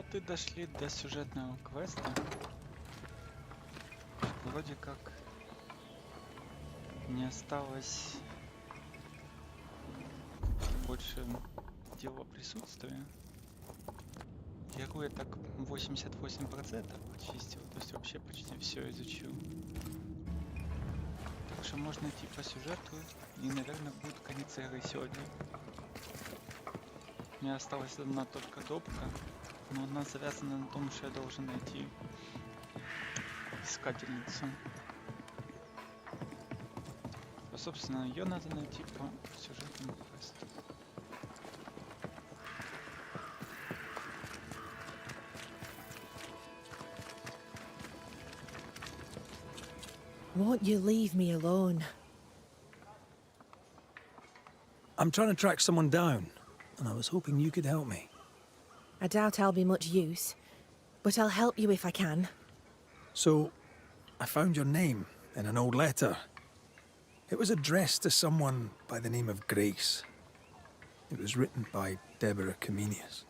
вот и дошли до сюжетного квеста. Вроде как не осталось больше дела присутствия. Игру я так 88% почистил, то есть вообще почти все изучил. Так что можно идти по сюжету, и, наверное, будет конец игры сегодня. Мне осталась одна только допка, но она завязана на том, что я должен найти искательницу. А, собственно, ее надо найти по сюжетному квесту. Won't you leave me alone? I'm trying to track someone down, and I was hoping you could help me. I doubt I'll be much use, but I'll help you if I can. So, I found your name in an old letter. It was addressed to someone by the name of Grace. It was written by Deborah Comenius.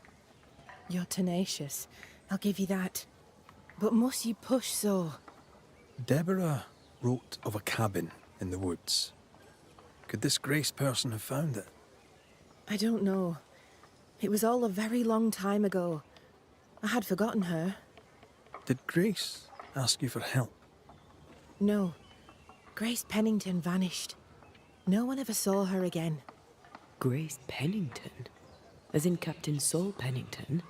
You're tenacious, I'll give you that. But must you push so? Deborah wrote of a cabin in the woods. Could this Grace person have found it? I don't know. It was all a very long time ago. I had forgotten her. Did Grace ask you for help? No. Grace Pennington vanished. No one ever saw her again. Grace Pennington? As in Captain Saul Pennington?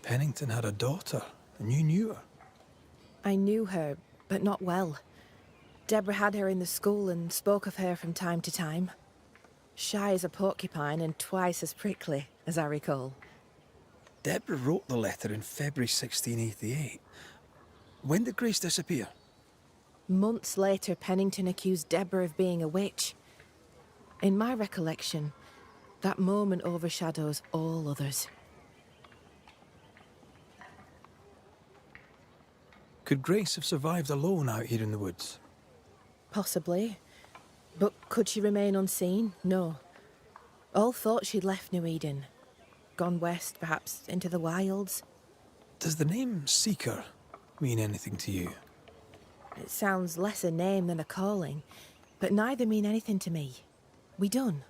Pennington had a daughter, and you knew her. I knew her, but not well. Deborah had her in the school and spoke of her from time to time. Shy as a porcupine and twice as prickly, as I recall. Deborah wrote the letter in February 1688. When did Grace disappear? Months later, Pennington accused Deborah of being a witch. In my recollection, that moment overshadows all others. Could Grace have survived alone out here in the woods? Possibly. But could she remain unseen? No. All thought she'd left New Eden. Gone west, perhaps into the wilds. Does the name Seeker mean anything to you? It sounds less a name than a calling, but neither mean anything to me. We done?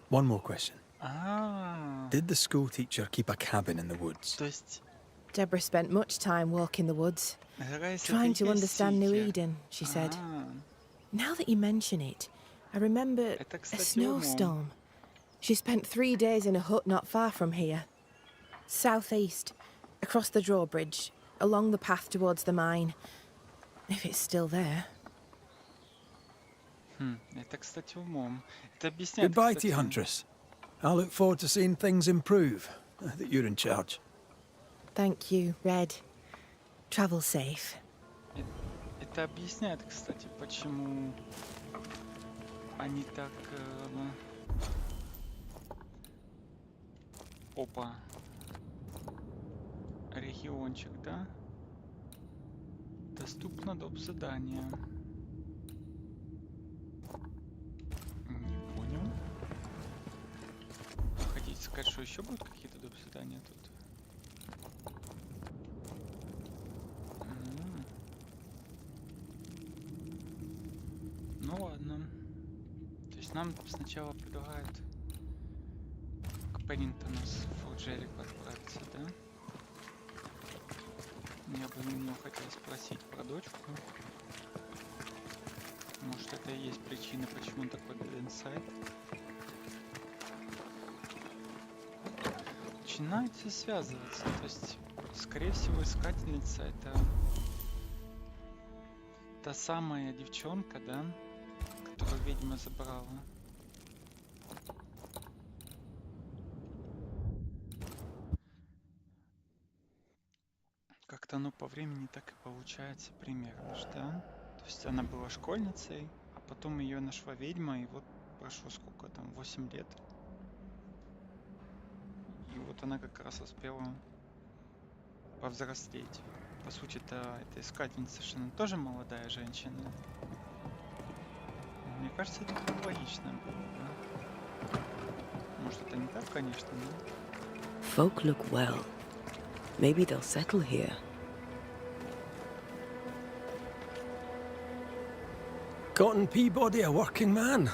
One more question. Ah, Did the school teacher keep a cabin in the woods? то есть Deborah spent much time walking the woods, Grace trying это to и есть understand New Seeker. Eden, she said. А, Now that you mention it, I remember это, a кстати, умом. snowstorm. She spent 3 days in a hut not far from here. Southeast, across the drawbridge, along the path towards the mine. If it's still there. Это, кстати, умом. Это объясняет, Goodbye, кстати, T-Huntress. I look forward to seeing things improve, now that you're in charge. Thank you, Red. Travel safe. Это объясняет, кстати, почему они так... Опа. Региончик, да? Доступно доп. Задания. Не понял. Хотите сказать, что еще будут какие-то доп. Задания тут? Ну ладно. То есть нам сначала предлагают к Пеннингтону с Фулджерику отправиться, да? Я бы у него хотел спросить про дочку. Может, это и есть причина, почему он такой dead inside. Начинается связываться. То есть, скорее всего, искательница это та самая девчонка, да? Которую ведьма забрала. Как-то оно по времени так и получается примерно, да? То есть она была школьницей, а потом ее нашла ведьма, и вот прошло сколько там, 8 лет. И вот она как раз успела повзрослеть. По сути, это искательница, что она тоже молодая женщина. Мне кажется, это логично было, да? Может, это не так, конечно, но... Folk look well. Maybe they'll settle here. Cotton Peabody, a working man.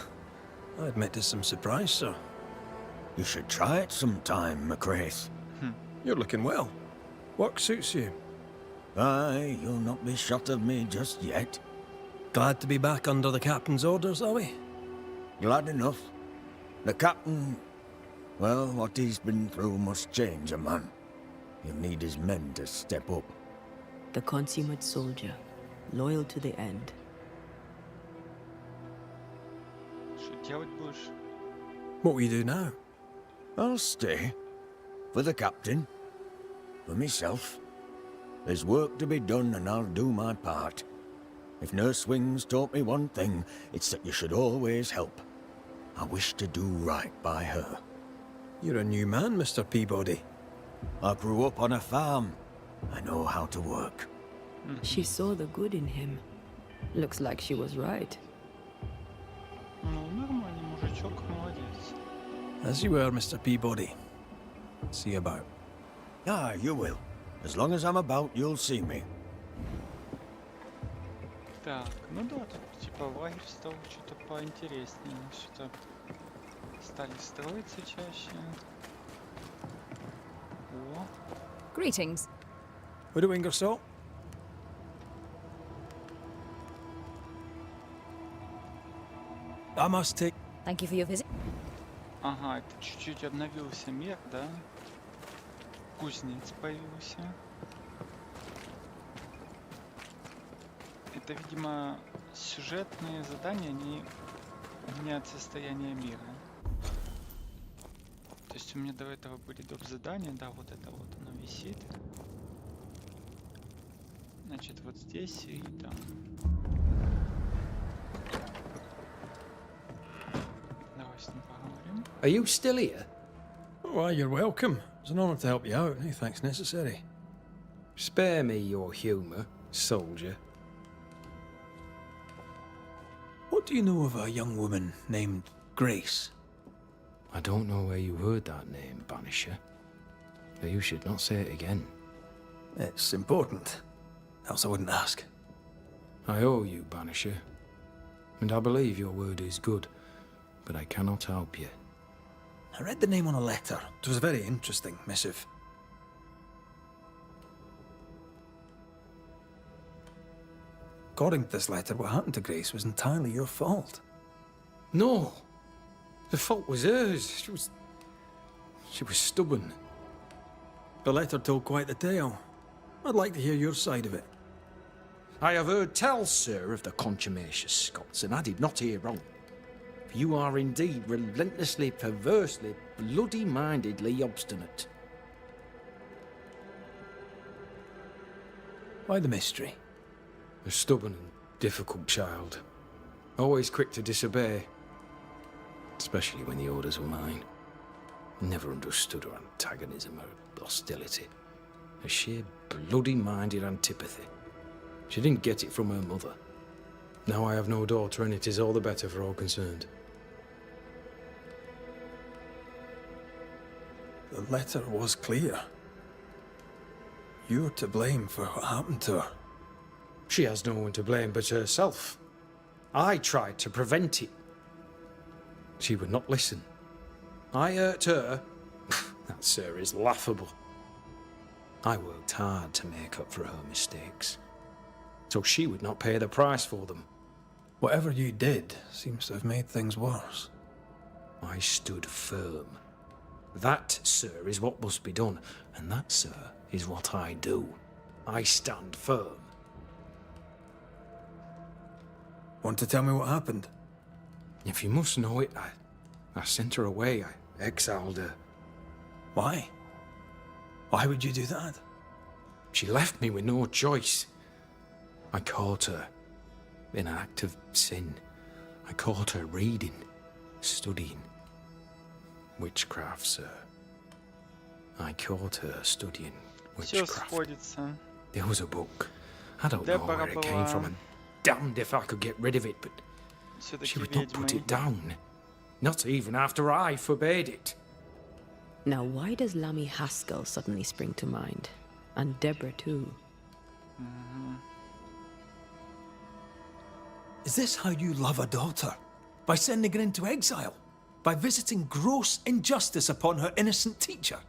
I admit to some surprise, sir. You should try it sometime, McCraith. You're looking well. Work suits you. Aye, you'll not be shot of me just yet. Glad to be back under the captain's orders, are we? Glad enough. The captain... Well, what he's been through must change a man. He'll need his men to step up. The consummate soldier, loyal to the end. Что делать будешь? What will you do now? I'll stay. For the captain. For myself. There's work to be done and I'll do my part. If Nurse Wings taught me one thing, it's that you should always help. I wish to do right by her. You're a new man, Mr. Peabody. I grew up on a farm. I know how to work. She saw the good in him. Looks like she was right. Ну, нормальный мужичок, молодец. As you were, Mr. Peabody. See you about. Ah, you will. As long as I'm about, you'll see me. Так, ну да, тут типа лагерь стал что-то поинтереснее. Что-то стали строиться чаще. О, Greetings. Widow Ingersoll? I must take... Thank you for your visit. ага, это чуть-чуть обновился мир, да? Кузнец появился. Это, видимо, сюжетные задания, они меняют состояние мира. То есть у меня до этого были доп. Задания, да, вот это вот оно висит. Значит, вот здесь и там. Давай с ним поговорим. Are you still here? Why, you're welcome. It's an honor to help you out. No thanks necessary. Spare me your humour, soldier. What do you know of a young woman named Grace? I don't know where you heard that name, Banisher. But you should not say it again. It's important. Else I wouldn't ask. I owe you, Banisher. And I believe your word is good, but I cannot help you. I read the name on a letter. It was a very interesting missive. According to this letter, what happened to Grace was entirely your fault. No! The fault was hers. She was stubborn. The letter told quite the tale. I'd like to hear your side of it. I have heard tell, sir, of the contumacious Scots, and I did not hear wrong. For you are indeed relentlessly, perversely, bloody-mindedly obstinate. Why the mystery? A stubborn and difficult child. Always quick to disobey. Especially when the orders were mine. Never understood her antagonism or hostility. A sheer bloody-minded antipathy. She didn't get it from her mother. Now I have no daughter, and it is all the better for all concerned. The letter was clear. You're to blame for what happened to her. She has no one to blame but herself. I tried to prevent it. She would not listen. I hurt her. That, sir, is laughable. I worked hard to make up for her mistakes, so she would not pay the price for them. Whatever you did seems to have made things worse. I stood firm. That, sir, is what must be done, and that, sir, is what I do. I stand firm. Want to tell me what happened? If you must know it, I sent her away. I exiled her. Why? Why would you do that? She left me with no choice. I caught her in an act of sin. I caught her reading, studying. Witchcraft, sir. I caught her studying Все witchcraft. сходится. There was a book. I don't know where it came from, and damned if I could get rid of it, but she Все-таки would not put ведьмой. it down. Not even after I forbade it. Now, why does Lammy Haskell suddenly spring to mind? And Deborah, too. Is this how you love a daughter? By sending her into exile? By visiting gross injustice upon her innocent teacher?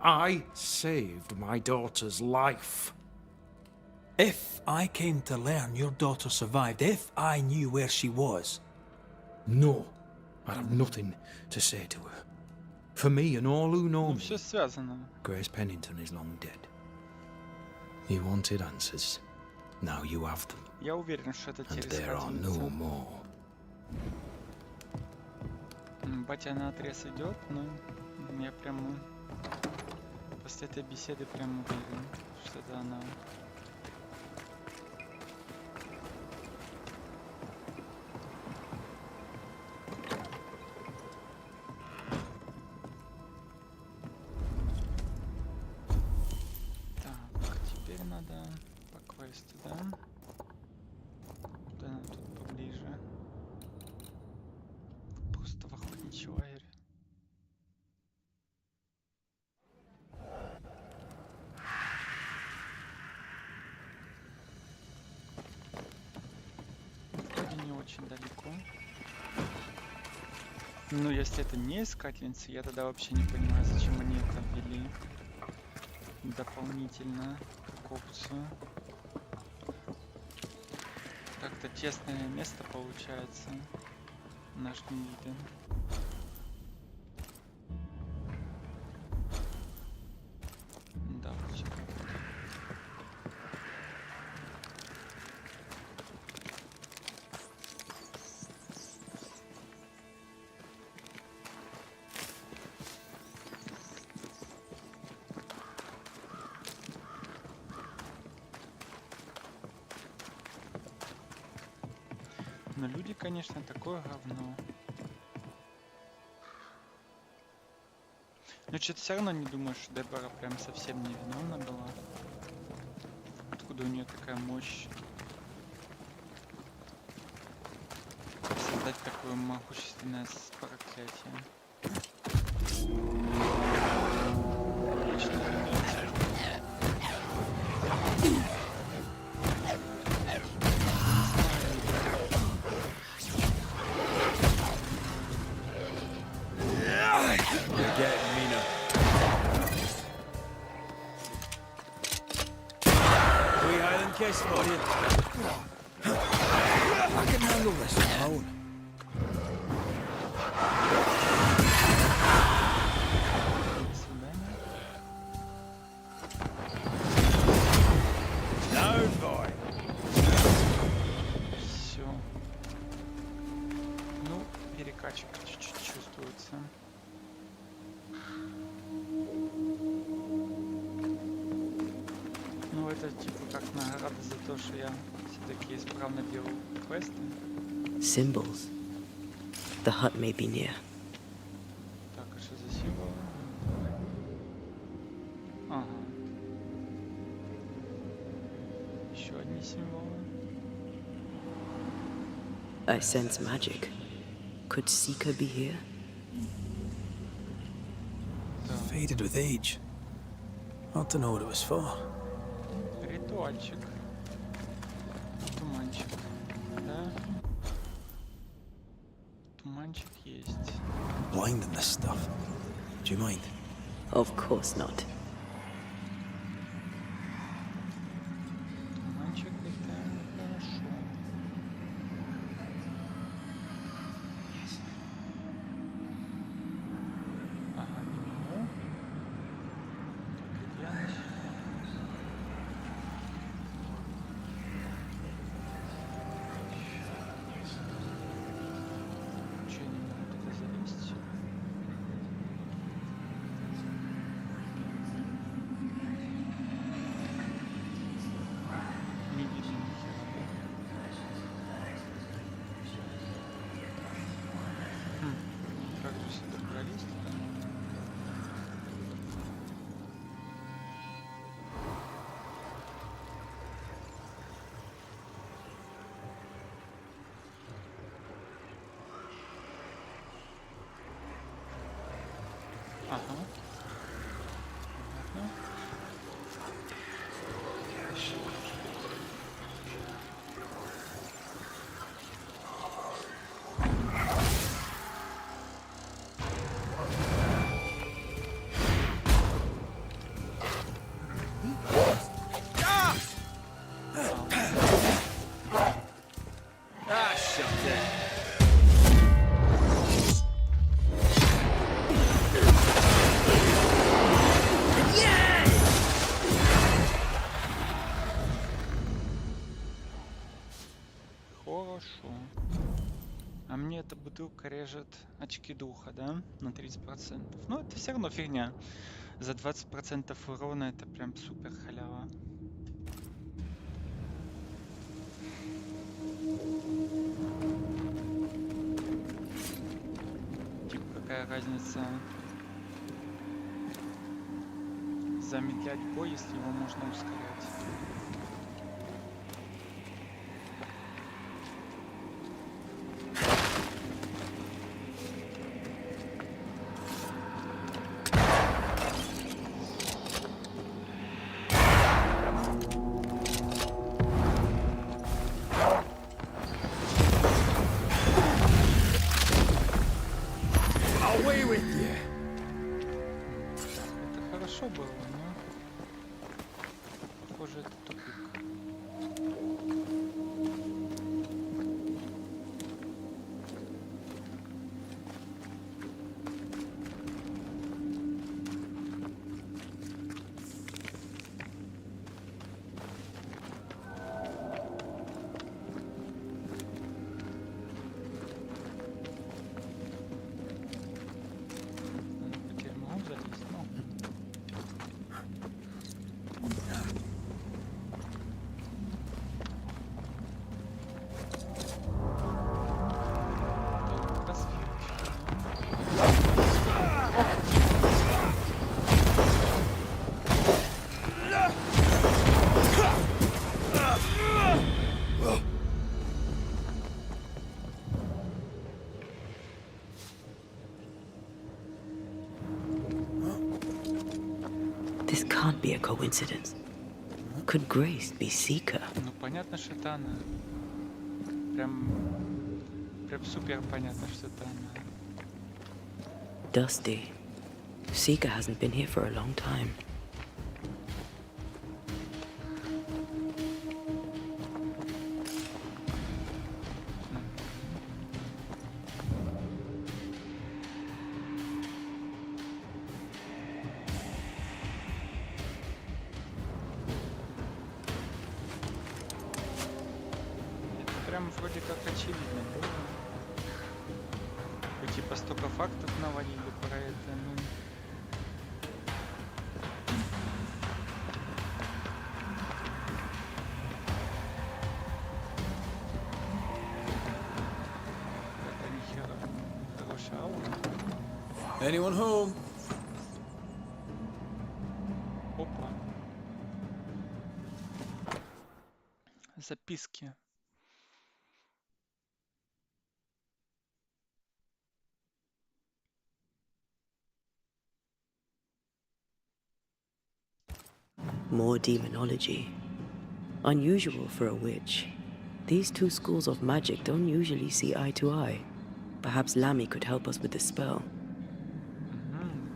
I saved my daughter's life. If I came to learn your daughter survived, if I knew where she was... No, I'd have nothing to say to her. For me and all who know Ну, me, все связано. Grace Pennington is long dead. You wanted answers. Now you have them. Я уверен, что это And there are no терискательница. more. Батя на отрез идет, но я прямо после этой беседы прям уверен, что это она. Так, теперь надо по квесту, да? Куда нам тут поближе? Просто в охотничий лагерь. Вроде не очень далеко. Ну, если это не искательница, я тогда вообще не понимаю, зачем они это ввели дополнительно как опцию. Так-то тесное место получается. Наш не виден. Да, вот сюда. Но люди, конечно, такое говно. Но что-то все равно не думаю, что Дебора прям совсем невиновна была. Откуда у нее такая мощь? Создать такое могущественное проклятие. Отлично, умеете. Kiss for you. I can handle this alone. No, boy. Все. Ну, перекачка чуть-чуть чувствуется. Ну, это типа как награда за то, что я все-таки исправно делал квесты. Symbols. The hut may be near. Так, а что за символ? Ага. Еще одни символы. I sense magic. Could Seeker be here? Faded with age. Hard to know what it was for. Ритуальчик. Туманчик. Да? Туманчик есть. Blind in this stuff. Do you mind? Of course not. Туманчик это хорошо. Ага, меню. Так, где она? Че, я не могу туда залезть? Ага. Понятно. Хорошо. А мне эта бутылка режет очки духа, да? На 30%. Но это все равно фигня. За 20% урона это прям супер халява. Типа какая разница замедлять бой, если его можно ускорять. Away with you! Это хорошо было, но похоже это тупик. Теперь могу залезть? Ну, разведчик. This can't be a coincidence. Could Grace be Seeker? Ну понятно, что это она. Прям супер понятно, что это она. Dusty. Seeker hasn't been here for a long time. Это прям вроде как очевидно было. Вы типа столько фактов навалили про это, ну. Это нихера хорошая аура. Anyone home? Опа. Записки. More demonology. Unusual for a witch. These two schools of magic don't usually see eye to eye. Perhaps Lammy could help us with the spell.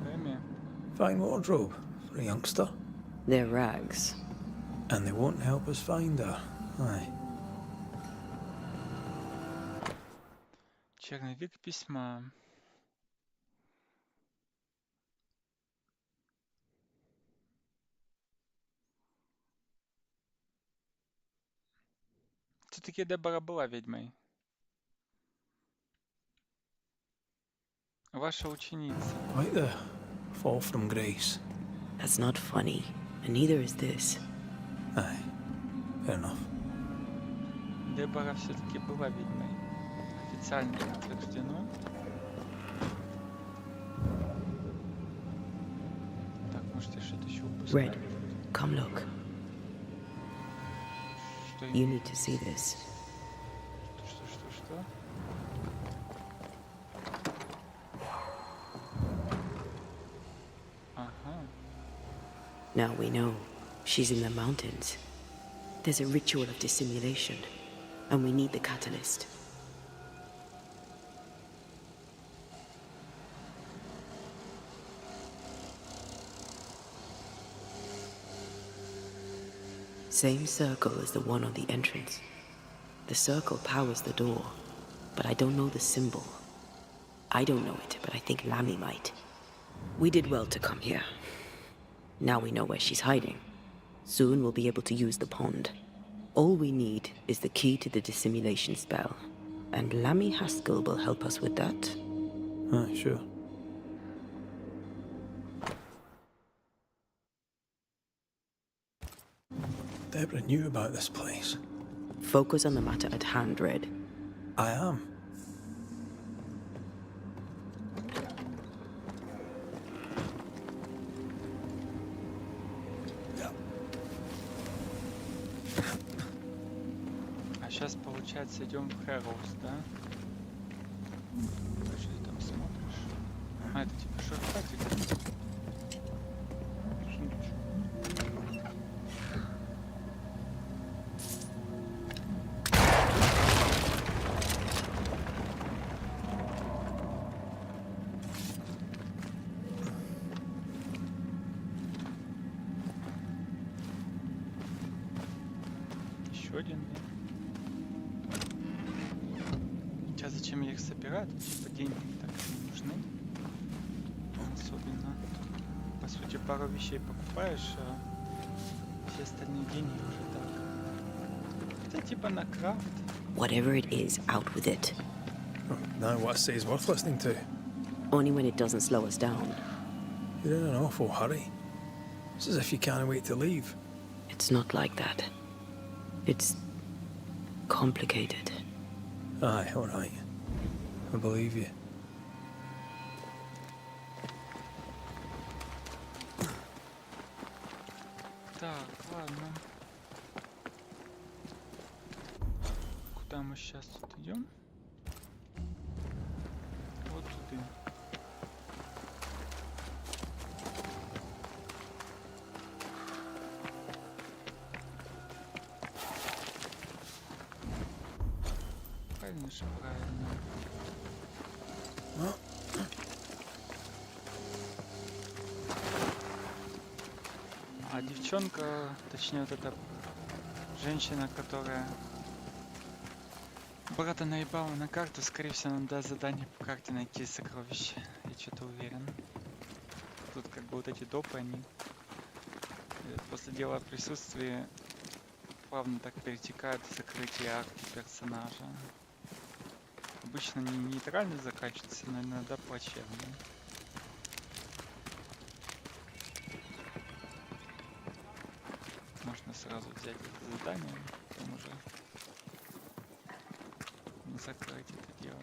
Время. Fine wardrobe for a youngster. They're rags. And they won't help us find her. Aye. Черновик письма. Все-таки Дебора была ведьмой. Ваша ученица. Quite the fall from grace. That's not funny, and neither is this. Aye. Fair enough. Дебора все-таки была ведьмой. Официально подтверждено. Так, может я что-то еще упускаю? Red, come look. Что You need to see this. Что? Now we know she's in the mountains. There's a ritual of dissimulation, and we need the catalyst. Same circle as the one on the entrance. The circle powers the door, but I don't know the symbol. I don't know it, but I think Lammy might. We did well to come here. Now we know where she's hiding. Soon we'll be able to use the pond. All we need is the key to the dissimulation spell, and Lammy Haskell will help us with that. Aye, sure. Deborah knew about this place. Focus on the matter at hand, Red. I am. А сейчас, получается, идем в Хэрроуз, да? Что ты там смотришь? А, это типа шорткатик, да? Еще один. Сейчас зачем я их собираю? Тут, типа деньги так не нужны. Особенно. По сути, пару вещей покупаешь, а все остальные деньги уже так. Это типа на крафт. Whatever it is, out with it. Now what I say is worth listening to. Only when it doesn't slow us down. You're in an awful hurry. It's as if you can't wait to leave. It's not like that. It's complicated. Aye, all right. I believe you. Так, ладно. Куда мы сейчас тут идем? Вот туда. Правильно же, правильно. А девчонка, точнее вот эта женщина, которая брата наебала на карту, скорее всего, нам даст задание по карте найти сокровища. Я что-то уверен. Тут как бы вот эти допы, они после дела о присутствии плавно так перетекают в закрытие арки персонажа. Обычно не нейтрально заканчивается, но иногда плачевно. Можно сразу взять это задание, потом уже закрыть это дело.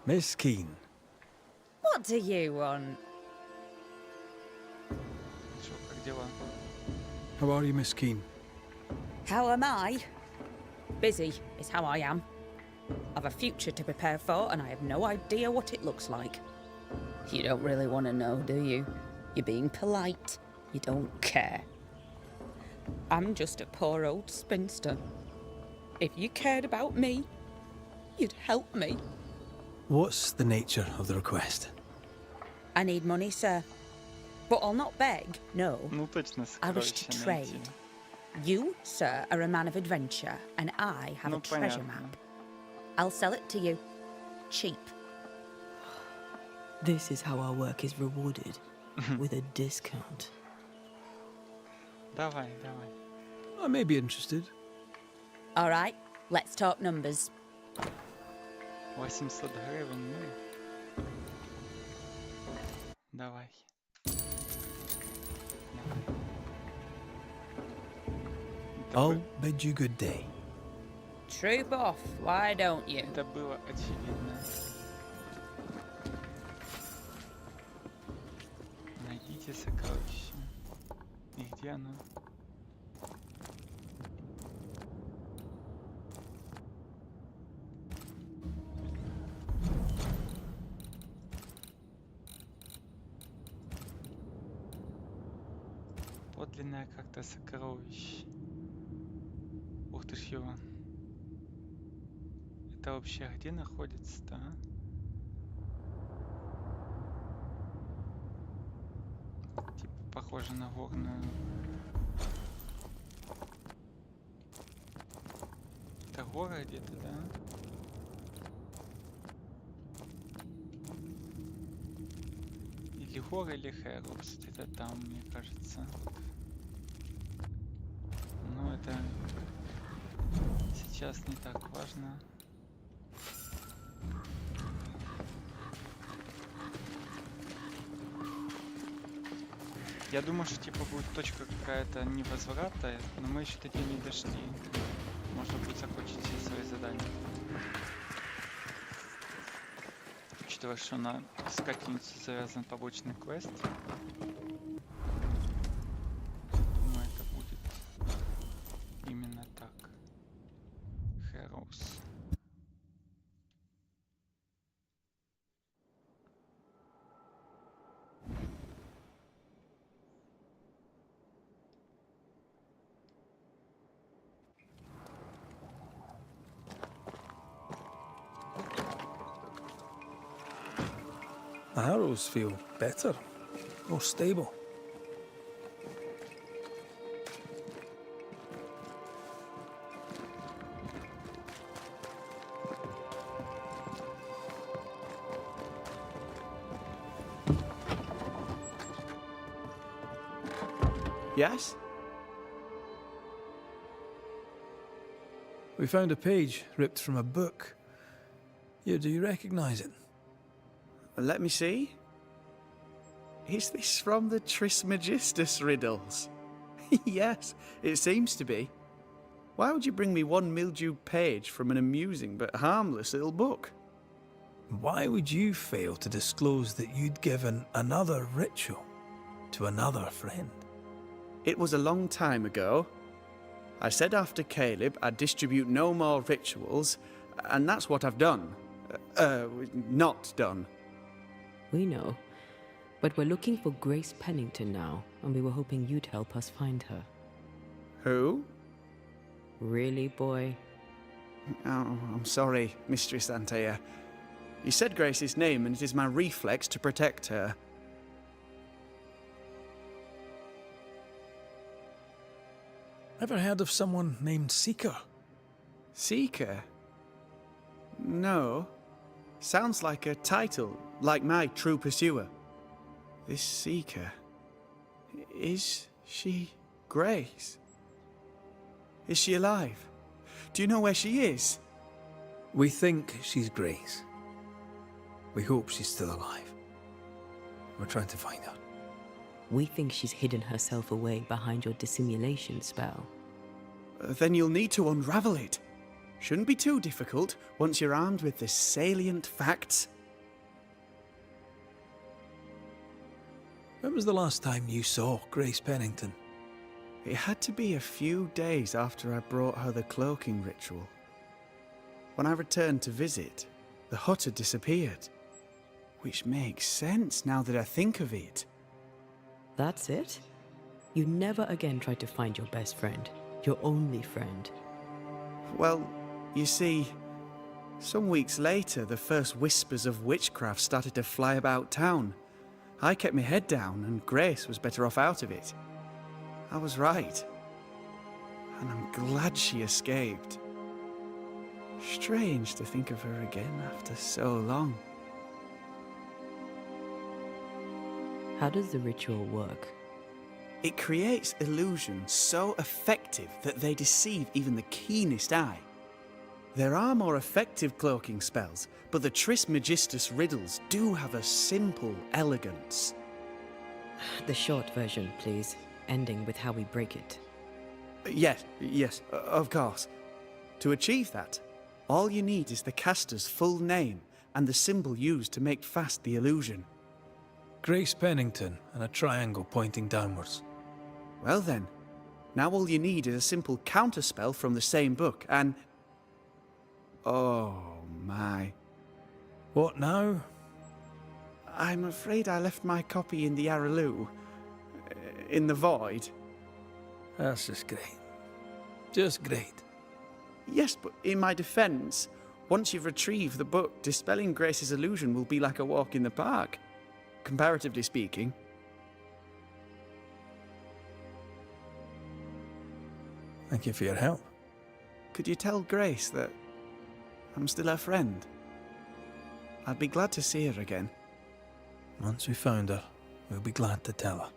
Miss Keane. What do you want? Что, как дела? How are you, Miss Keane? How am I? Busy is how I am. I've a future to prepare for, and I have no idea what it looks like. You don't really want to know, do you? You're being polite. You don't care. I'm just a poor old spinster. If you cared about me, you'd help me. What's the nature of the request? I need money, sir. But I'll not beg, no. Ну точно I wish to сокровища trade. найти. You, sir, are a man of adventure, and I have Ну, a treasure понятно. map. I'll sell it to you. Cheap. This is how our work is rewarded. With a discount. Давай, давай. I may be interested. All right, let's talk numbers. 800 гривен, ну. Давай. I'll bid you good day. Troop off, why don't you? Это было очевидно. Найдите сокровище. И где оно? Подлинная карта сокровищ. Ух ты ж его. Это вообще где находится-то, а? Типа похоже на горную. Это гора где-то, да? Или гора, или Хэрос. Где-то там, мне кажется. Но это сейчас не так важно. Я думаю, что типа будет точка какая-то невозврата, но мы еще таки не дошли. Можно будет закончить все свои задания. Учитывая, что на искательницу завязан побочный квест. Думаю, это будет именно так. Heroes. The arrows feel better, more stable. Yes? We found a page ripped from a book. Here, do you recognize it? Let me see. Is this from the Trismegistus riddles? Yes, it seems to be. Why would you bring me one mildewed page from an amusing but harmless little book? Why would you fail to disclose that you'd given another ritual to another friend? It was a long time ago. I said after Caleb I'd distribute no more rituals, and that's what I've done. Not done. We know. But we're looking for Grace Pennington now, and we were hoping you'd help us find her. Who? Really, boy? Oh, I'm sorry, Mistress Antea. You said Grace's name, and it is my reflex to protect her. Ever heard of someone named Seeker? Seeker? No. Sounds like a title, like my true pursuer. This Seeker... Is she Grace? Is she alive? Do you know where she is? We think she's Grace. We hope she's still alive. We're trying to find her. We think she's hidden herself away behind your dissimulation spell. Then you'll need to unravel it. Shouldn't be too difficult once you're armed with the salient facts. When was the last time you saw Grace Pennington? It had to be a few days after I brought her the cloaking ritual. When I returned to visit, the hut had disappeared. Which makes sense now that I think of it. That's it? You never again tried to find your best friend, your only friend. Well, you see, some weeks later, the first whispers of witchcraft started to fly about town. I kept my head down, and Grace was better off out of it. I was right. And I'm glad she escaped. Strange to think of her again after so long. How does the ritual work? It creates illusions so effective that they deceive even the keenest eye. There are more effective cloaking spells, but the Trismegistus riddles do have a simple elegance. The short version, please, ending with how we break it. Yes, of course. To achieve that, all you need is the caster's full name and the symbol used to make fast the illusion. Grace Pennington and a triangle pointing downwards. Well then, now all you need is a simple counterspell from the same book and... Oh my. What now? I'm afraid I left my copy in the Araloo. In the void. That's just great. Just great. Yes, but in my defence, once you've retrieved the book, dispelling Grace's illusion will be like a walk in the park, comparatively speaking. Thank you for your help. Could you tell Grace that I'm still her friend? I'd be glad to see her again. Once we found her, we'll be glad to tell her.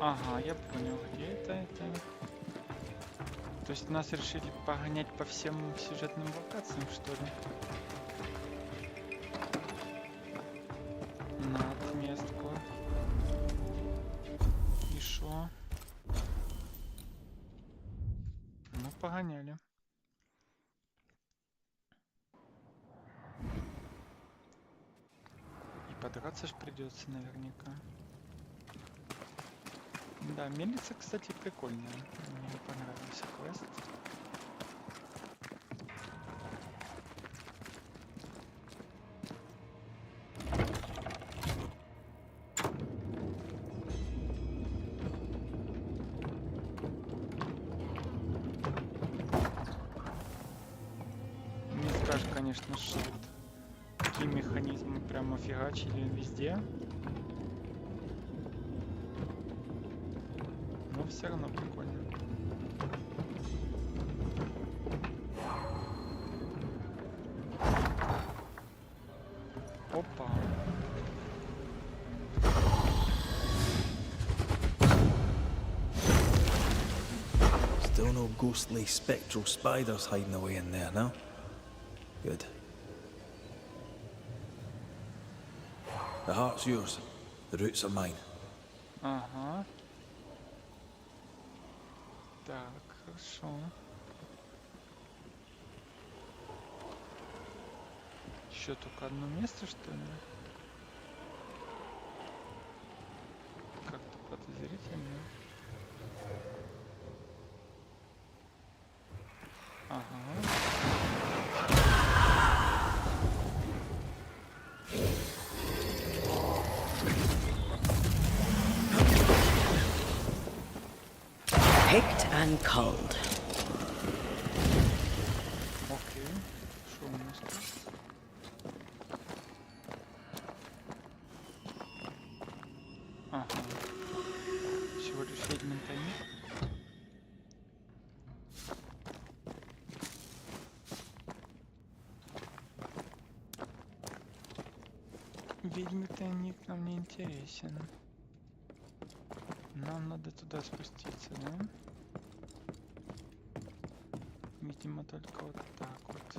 Ага, я понял, где это. То есть нас решили погонять по всем сюжетным локациям, что ли? На отместку. И шо? Ну, погоняли. И подраться ж придется наверняка. Да, мельница, кстати, прикольная. Мне понравился квест. Не скажешь, конечно, что вот такие механизмы прямо фигачили везде. Но все равно прикольно. Опа. Still no ghostly, spectral spiders hiding away in there, no? Good. The heart's yours. The roots are mine. Ага. Так, хорошо. Еще только одно место, что ли? Как-то подозрительно. Ага. Picked and culled. Окей. Что у нас тут? Ага. Всего лишь ведьмин тайник. Ведьмин тайник нам не интересен. Нам надо туда спуститься, да? Видимо, только вот так вот.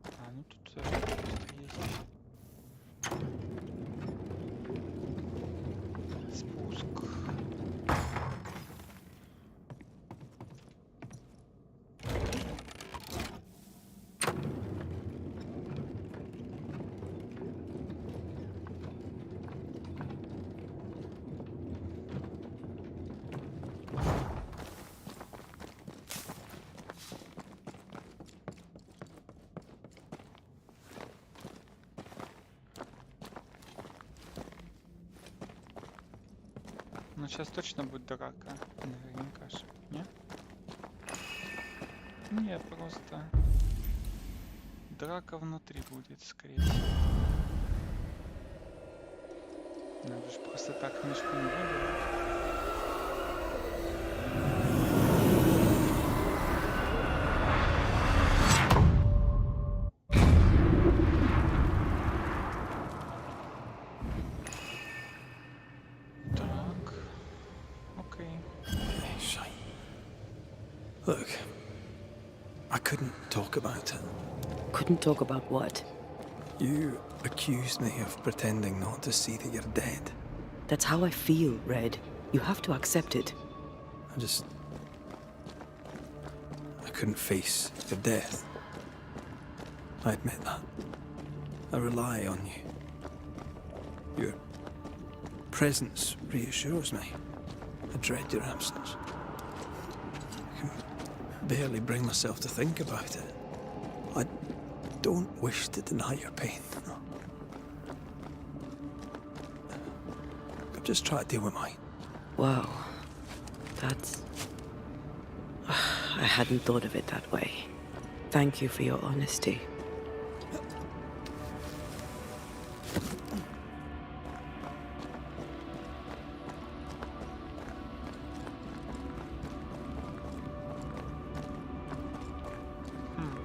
А, ну тут даже просто есть спуск. Ну сейчас точно будет драка, наверняка же, не? Не, просто драка внутри будет, скорее всего. Надо же просто так мишку не выбрать. Look, I couldn't talk about it. Couldn't talk about what? You accused me of pretending not to see that you're dead. That's how I feel, Red. You have to accept it. I couldn't face your death. I admit that. I rely on you. Your presence reassures me. I dread your absence. I can barely bring myself to think about it. I don't wish to deny your pain. No. I'm just trying to deal with mine. Wow. That's... I hadn't thought of it that way. Thank you for your honesty.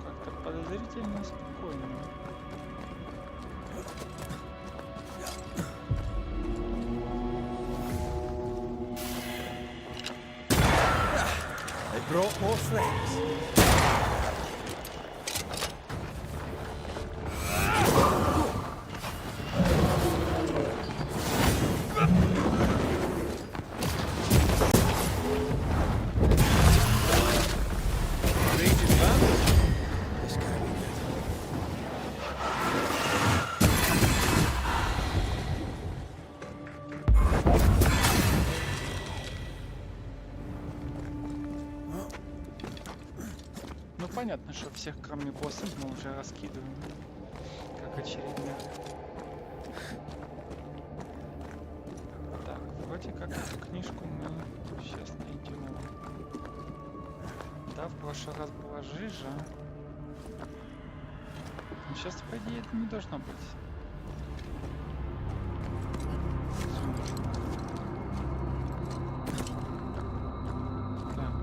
Как-то подозрительно спокойно. They brought more friends. This can't be good. Ну понятно, что всех, кроме боссов, мы уже раскидываем. Как очередных. Так, вроде как эту книжку мы сейчас найдем. Да, в прошлый раз была жижа. Но сейчас, по идее, это не должно быть. Так.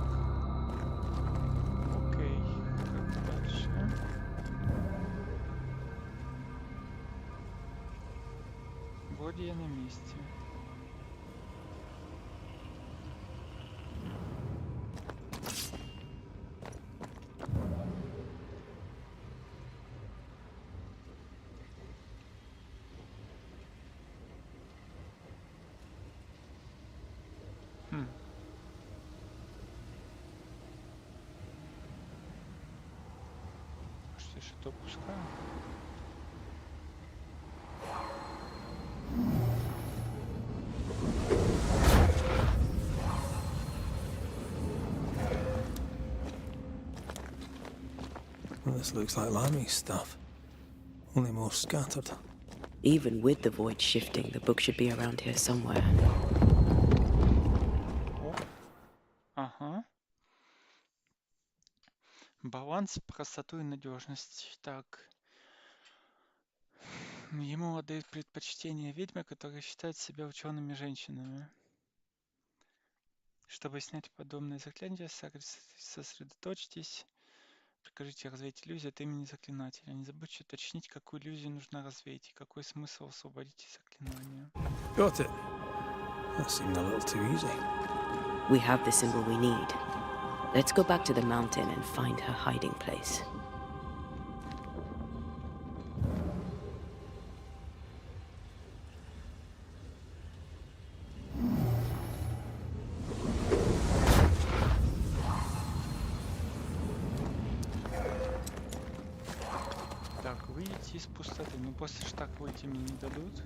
Окей, как дальше? Вроде я на месте. Хм. Может, я что-то упускаю? Well, this looks like Lami's stuff. Only more scattered. Even with the void shifting, the book should be around here somewhere. О, ага. Баланс, простоту и надежность. Так. Ему отдают предпочтение ведьмы, которые считают себя учеными женщинами. Чтобы снять подобное заклятие, сосредоточьтесь. Прикажите развеять иллюзию от имени заклинателя. Не забудьте уточнить, какую иллюзию нужно развеять и какой смысл освободить из заклинания. Got it. That seemed a little too easy. We have the symbol we need. Let's go back to the mountain and find her hiding place. Так, выйти из пустоты. Ну, после ж так выйти мне не дадут.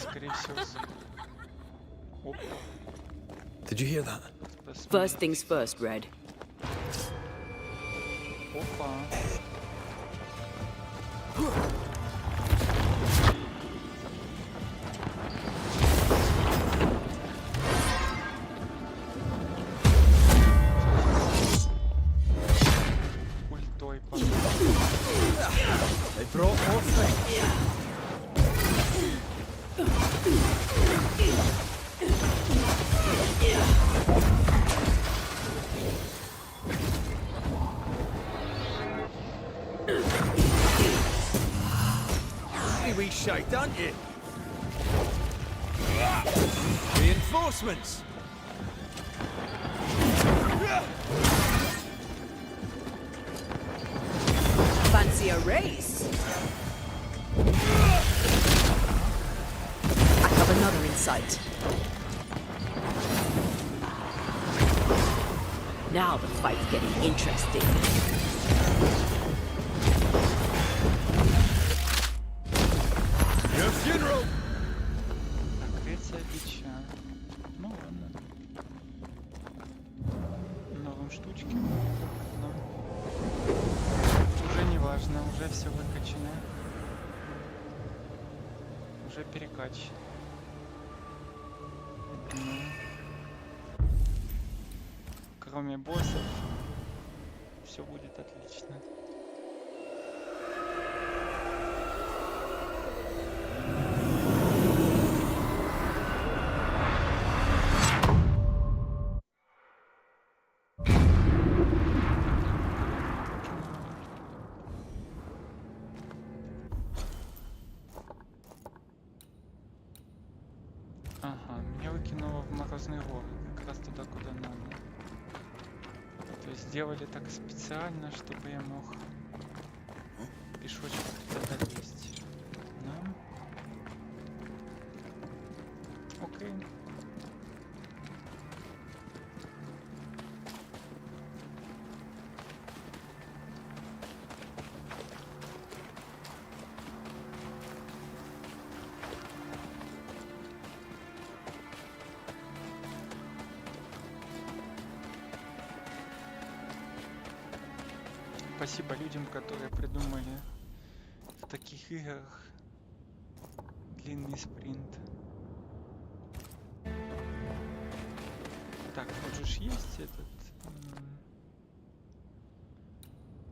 Скорее всего... Опа. Did you hear that? First things first, Red. Опа. Ультой пошел. They brought more friends. We shite, aren't you? Reinforcements! Fancy a race? I have another in sight. Now the fight's getting interesting. уже все выкачано. Уже перекач. Я думаю, кроме боссов, все будет отлично. Ага, меня выкинуло в морозный город, как раз туда, куда надо. То есть сделали так специально, чтобы я мог пешочком туда долезть. Да? Окей. Спасибо людям, которые придумали в таких играх длинный спринт. Так, вот же ж есть этот...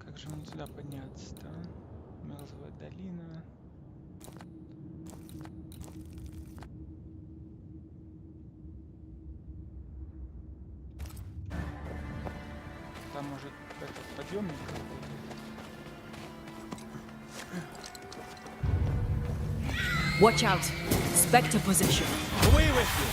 Как же мне туда подняться-то? Мертвая долина. Там может этот подъемник какой-то. Watch out! Spectre position. Away with you!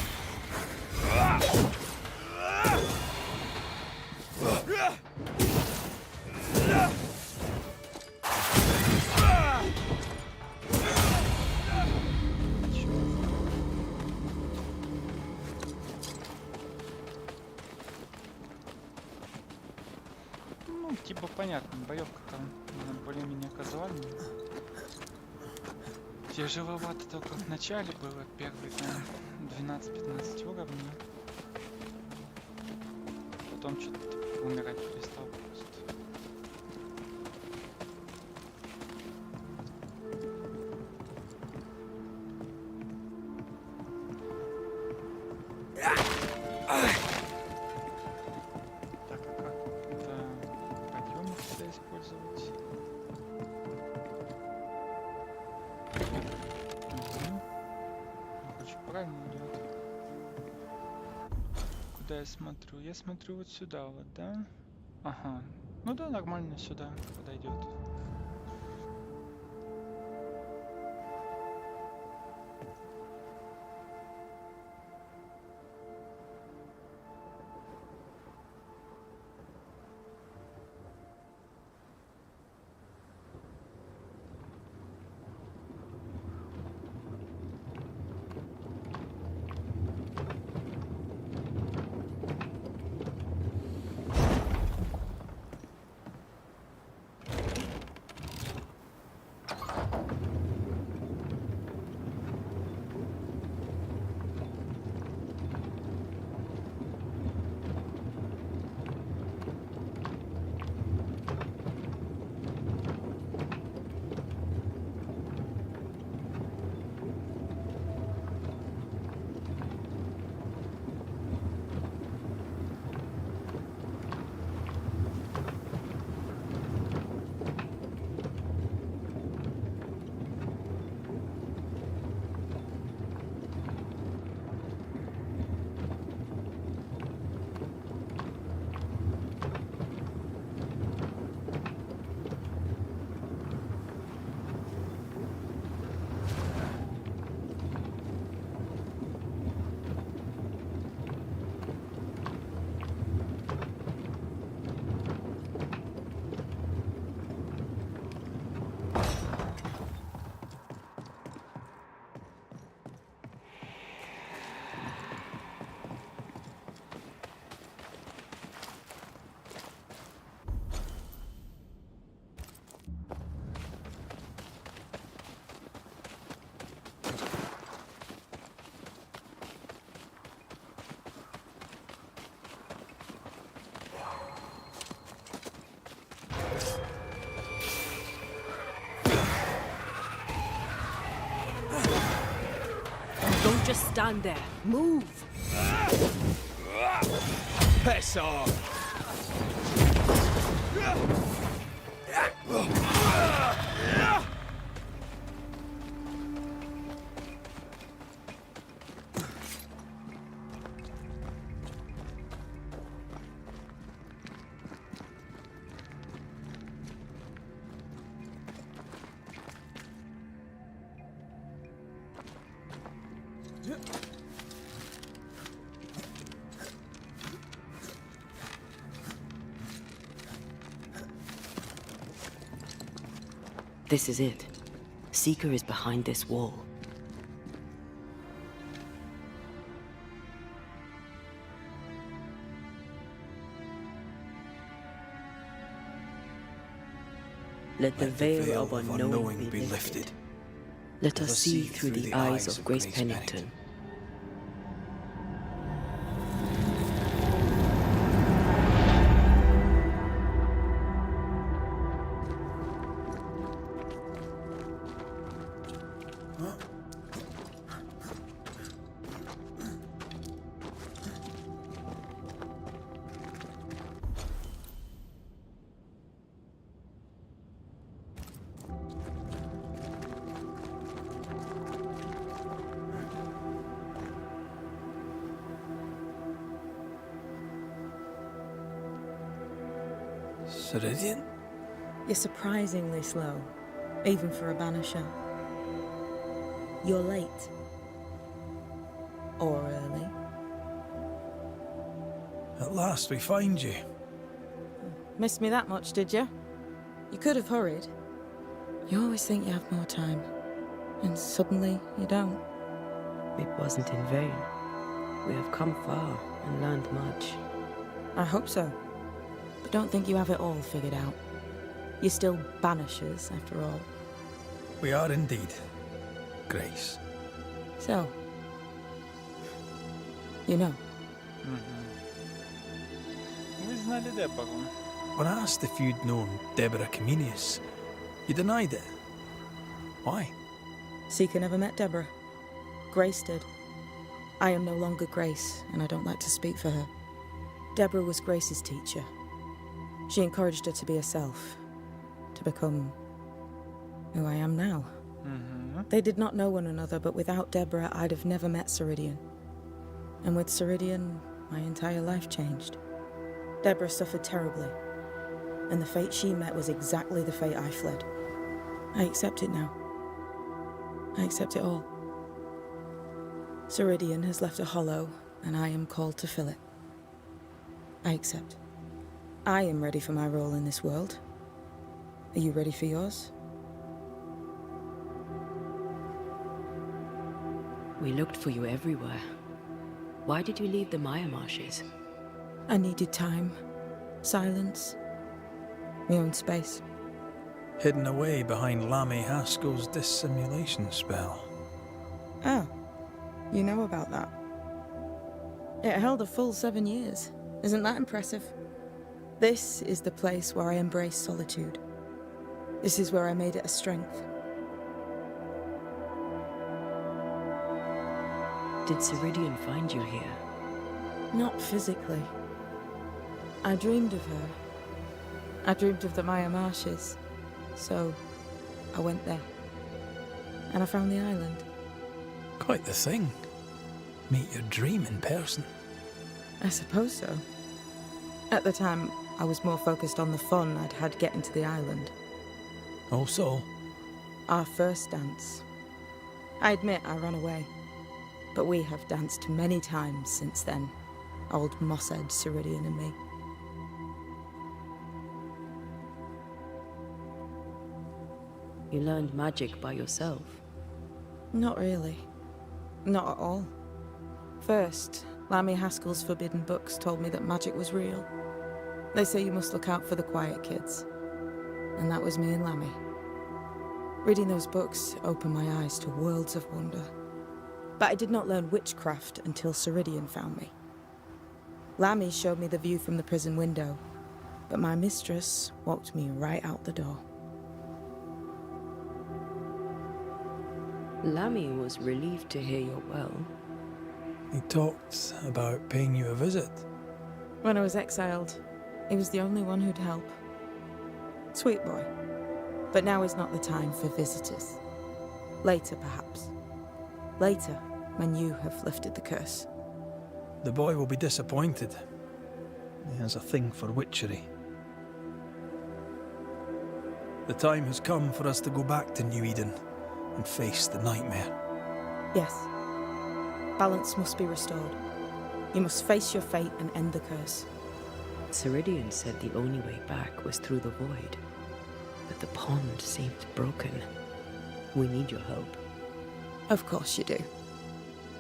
Ну, типа понятно, боевка там более-менее казуальная. Тяжеловато только в начале было, первые там 12-15 уровней. Потом что-то умирать перестал просто. Так, а как это подъемник сюда использовать? Короче, правильно идет. Куда я смотрю? Я смотрю вот сюда вот, да? Ага. Ну да, нормально сюда подойдет. just stand there. Move! Piss off! This is it. Seeker is behind this wall. Let the veil of unknowing be lifted. Let us see through the eyes of Grace Pennington. Ceridian? You're surprisingly slow, even for a Banisher. You're late. Or early. At last we find you. Missed me that much, did you? You could have hurried. You always think you have more time, and suddenly you don't. It wasn't in vain. We have come far and learned much. I hope so. But don't think you have it all figured out. You're still Banishers, after all. We are indeed, Grace. So, you know. Ви знали Дебору. When I asked if you'd known Deborah Comenius, you denied it. Why? Seeker never met Deborah. Grace did. I am no longer Grace, and I don't like to speak for her. Deborah was Grace's teacher. She encouraged her to be herself, to become who I am now. They did not know one another, but without Deborah, I'd have never met Ceridian. And with Ceridian, my entire life changed. Deborah suffered terribly, and the fate she met was exactly the fate I fled. I accept it now. I accept it all. Ceridian has left a hollow, and I am called to fill it. I accept. I am ready for my role in this world. Are you ready for yours? We looked for you everywhere. Why did you leave the Maya Marshes? I needed time, silence, my own space. Hidden away behind Lammy Haskell's dissimulation spell. Oh, you know about that. It held a full 7 years. Isn't that impressive? This is the place where I embrace solitude. This is where I made it a strength. Did Ceridian find you here? Not physically. I dreamed of her. I dreamed of the Maya Marshes. So, I went there. And I found the island. Quite the thing. Meet your dream in person. I suppose so. At the time, I was more focused on the fun I'd had getting to the island. Also, Our first dance. I admit I ran away. But we have danced many times since then. Old Mossad, Ceridian and me. You learned magic by yourself. Not really. Not at all. First, Lammy Haskell's forbidden books told me that magic was real. They say you must look out for the quiet kids. And that was me and Lammy. Reading those books opened my eyes to worlds of wonder. But I did not learn witchcraft until Ceridian found me. Lammy showed me the view from the prison window, but my mistress walked me right out the door. Lammy was relieved to hear you're well. He talked about paying you a visit. When I was exiled, he was the only one who'd help. Sweet boy. But now is not the time for visitors. Later, perhaps. Later, when you have lifted the curse. The boy will be disappointed. He has a thing for witchery. The time has come for us to go back to New Eden and face the nightmare. Yes. Balance must be restored. You must face your fate and end the curse. Ceridian said the only way back was through the void. But the pond seemed broken. We need your help. Of course you do.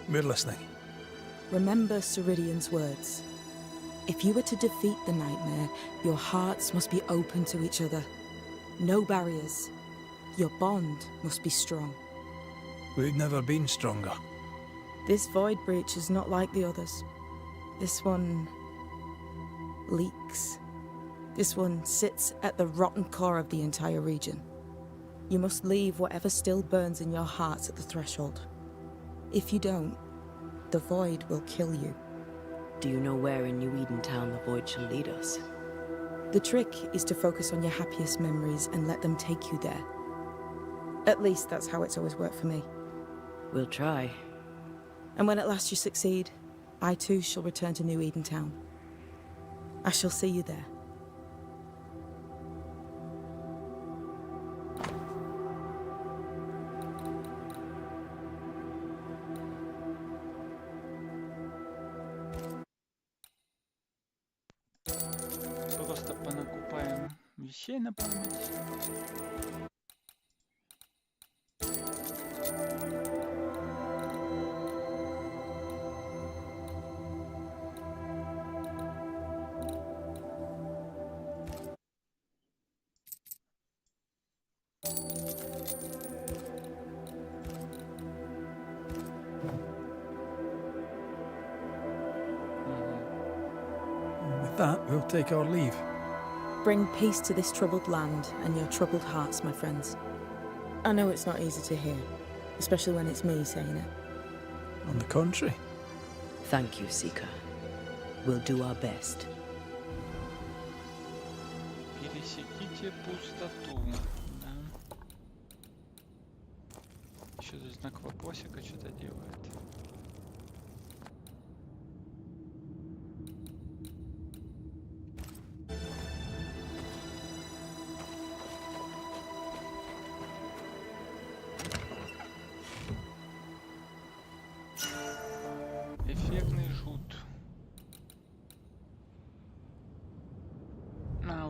We're listening. Remember Ceridian's words. If you are to defeat the nightmare, your hearts must be open to each other. No barriers. Your bond must be strong. We've never been stronger. This void breach is not like the others. This one leaks. This one sits at the rotten core of the entire region. You must leave whatever still burns in your hearts at the threshold. If you don't, the void will kill you. Do you know where in New Eden Town the void shall lead us? The trick is to focus on your happiest memories and let them take you there. At least that's how it's always worked for me. We'll try. And when at last you succeed, I too shall return to New Eden Town. I shall see you there. Просто понакупаем вещей на память. With that, we'll take our leave. Bring peace to this troubled land and your troubled hearts, my friends. I know it's not easy to hear, especially when it's me saying it. On the contrary. Thank you, Seeker. We'll do our best. Пересеките пустоту. Да. Еще тут знак вопросика что-то делает. Эффектный жут.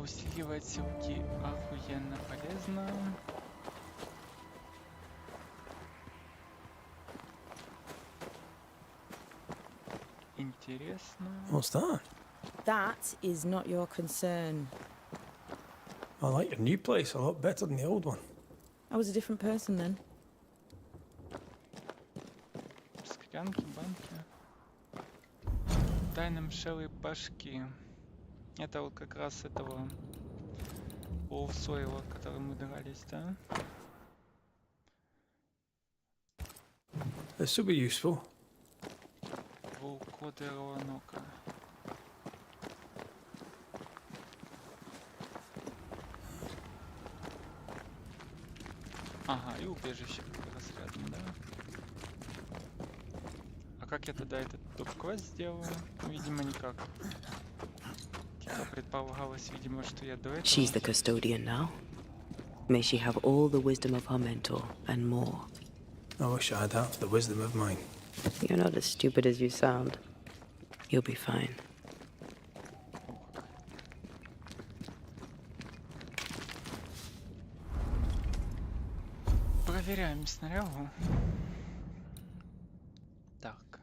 Усиливает силки охуенно полезно. Интересно. What's that? That is not your concern. I like your new place a lot better than the old one. I was a different person then. Склянки, банки. Тайным шелы башки. Это вот как раз этого Олфсойла, который мы дрались, да? This will be useful. Волкоды Роанока. Ага, и убежище как раз рядом, да? А как я тогда этот топ-квест сделаю? Видимо, никак. Типа предполагалось, видимо, что я до этого... She's the custodian now. May she have all the wisdom of her mentor and more. I wish I had half the wisdom of mine. You're not as stupid as you sound. You'll be fine. Проверяем снарягу. Так.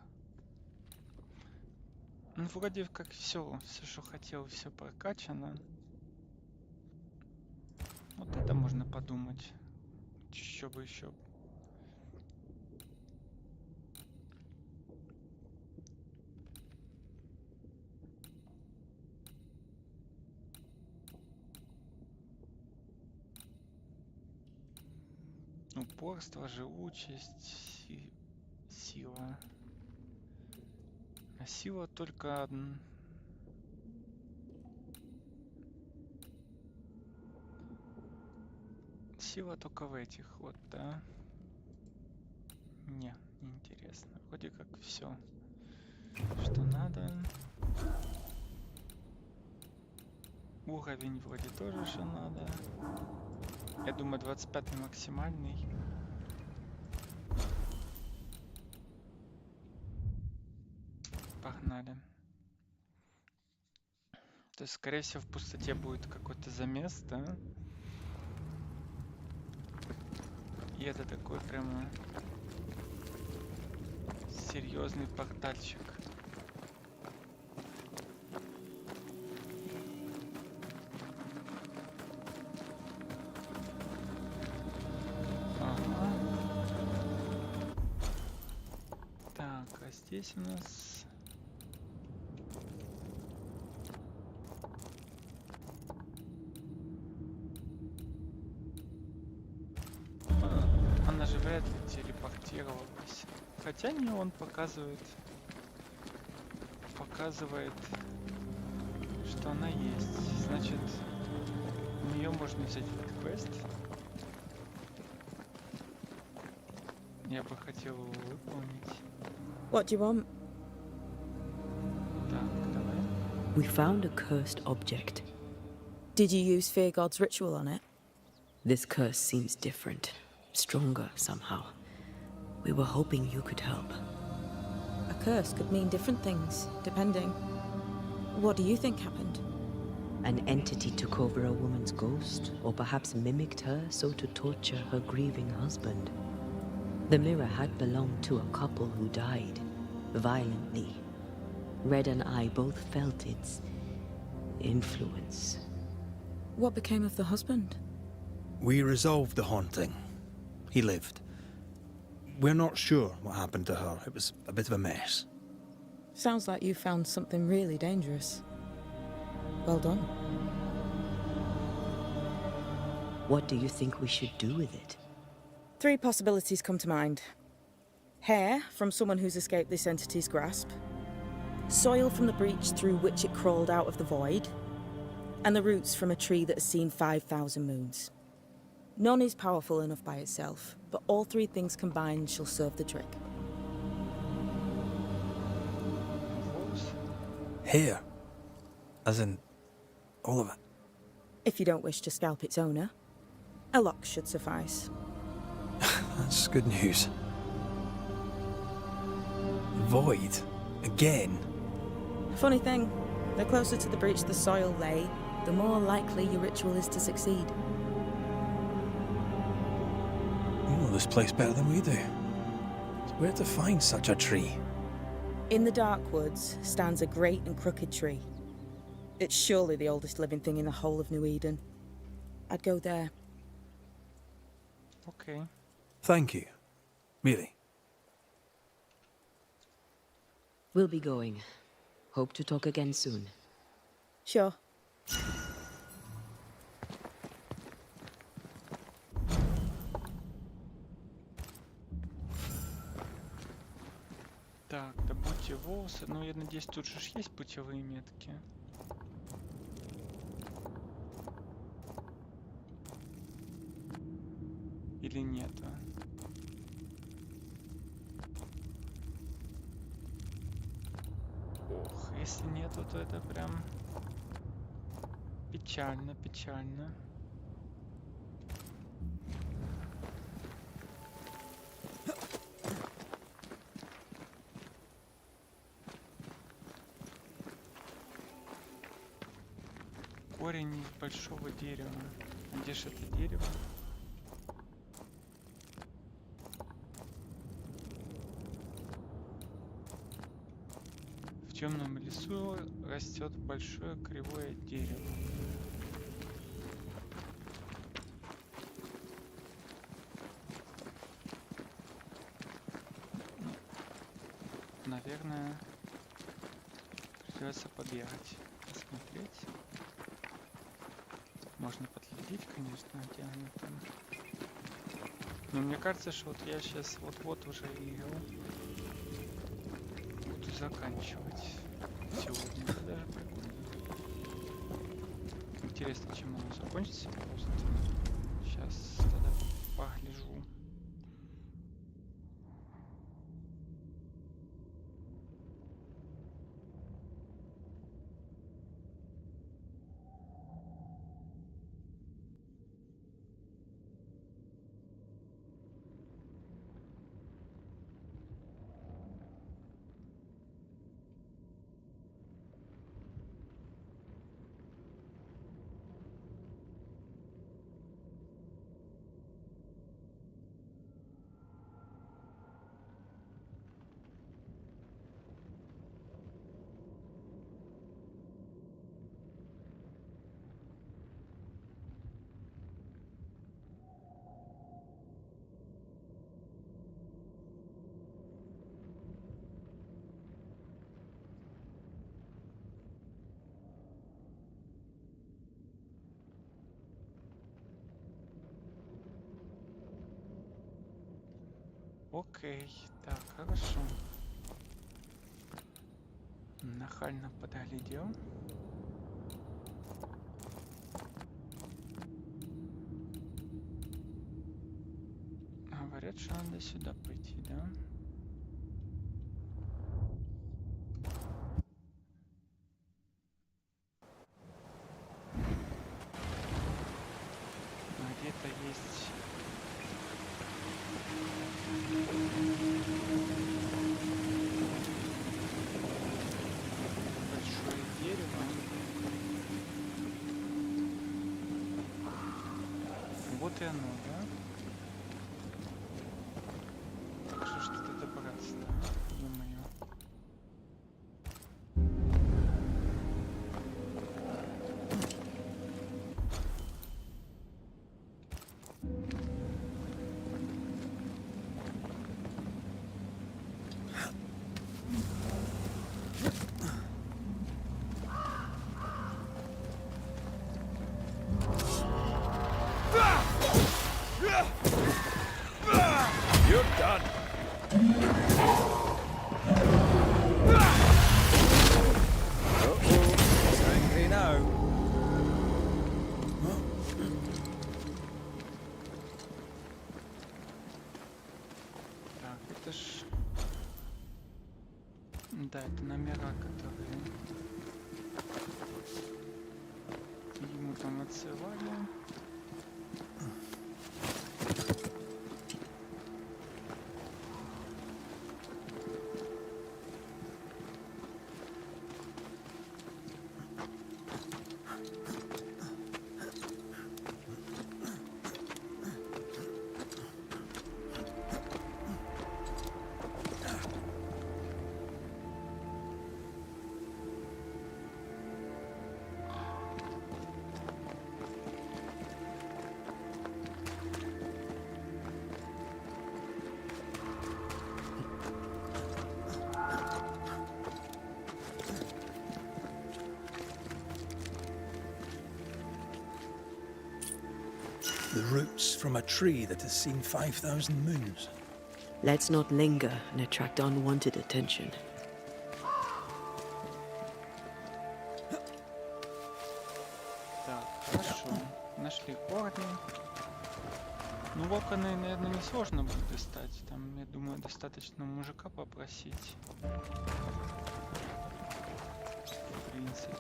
Ну, вроде как все, что хотел, все прокачано. Вот это можно подумать. Еще бы еще. Упорство, живучесть и сила. А сила только Сила только в этих вот, да? Не интересно. Вроде как все, что надо. Уровень вроде тоже, что надо. Я думаю, 25 максимальный. Погнали. То есть, скорее всего, в пустоте будет какой-то замес, да? И это такой прямо серьезный портальчик. Ага. Так, а здесь у нас... Она же вряд ли телепортировалась. Хотя не, он показывает, что она есть. Значит, у нее можно взять этот квест. Я бы хотел его выполнить. What do you want? Так, давай. We found a cursed object. Did you use Fear God's ritual on it? This curse seems different, stronger somehow. We were hoping you could help. A curse could mean different things, depending. What do you think happened? An entity took over a woman's ghost, or perhaps mimicked her so to torture her grieving husband. The mirror had belonged to a couple who died, violently. Red and I both felt its influence. What became of the husband? We resolved the haunting. He lived. We're not sure what happened to her. It was a bit of a mess. Sounds like you found something really dangerous. Well done. What do you think we should do with it? 3 possibilities come to mind. Hair from someone who's escaped this entity's grasp. Soil from the breach through which it crawled out of the void. And the roots from a tree that has seen 5,000 moons. None is powerful enough by itself, but all 3 things combined shall serve the trick. Hair. As in, all of it. If you don't wish to scalp its owner, a lock should suffice. That's good news. Void? Again? Funny thing, the closer to the breach the soil lay, the more likely your ritual is to succeed. You know this place better than we do. Where to find such a tree? In the dark woods stands a great and crooked tree. It's surely the oldest living thing in the whole of New Eden. I'd go there. Okay. Thank you. Really. We'll be going. Hope to talk again soon. Sure. Так, добудьте волосы. Ну, я надеюсь, тут же ж есть путевые метки. Или нету? Ох, если нету, то это прям печально, печально. Корень из большого дерева. Где же это дерево? В темном лесу растет большое кривое дерево. Ну, наверное, придется побегать, посмотреть. Можно подглядеть, конечно, где она там. Но мне кажется, что вот я сейчас вот-вот уже игру буду заканчивать сегодня. Это даже прикольно. Интересно, чем оно закончится просто. Сейчас тогда погляжу. Окей, так, хорошо. Нахально подглядел. Говорят, что надо сюда пойти, да? Где-то есть большое дерево. Вот и оно, да? Так что что-то добраться, да? Ё-моё. You're done. Uh-oh, it's angry now. Так, это ж... Да, это номера, которые ему там отсылали. The roots from a tree that has seen 5,000 moons. Let's not linger and attract unwanted attention. Так, хорошо. Нашли корни. Ну, локоны, наверное, не сложно будет достать. Там, я думаю, достаточно мужика попросить. В принципе.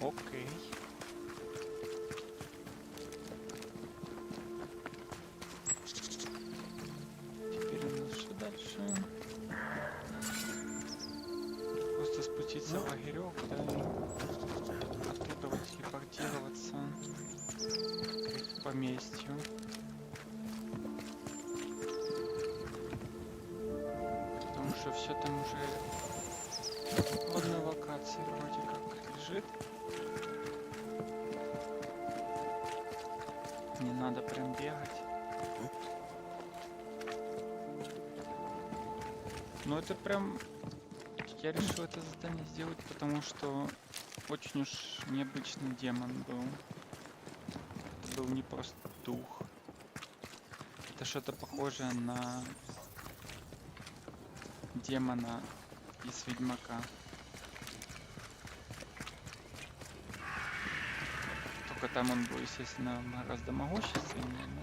Окей. Теперь у нас что дальше? Просто спуститься в лагерек, да, и оттуда вот телепортироваться к поместью. Потому что все там уже в одной локации вроде как лежит. Не надо прям бегать. Но это прям... Я решил это задание сделать, потому что очень уж необычный демон был. Это был не просто дух. Это что-то похожее на демона из Ведьмака. Только там он был, естественно, гораздо могущественнее, но...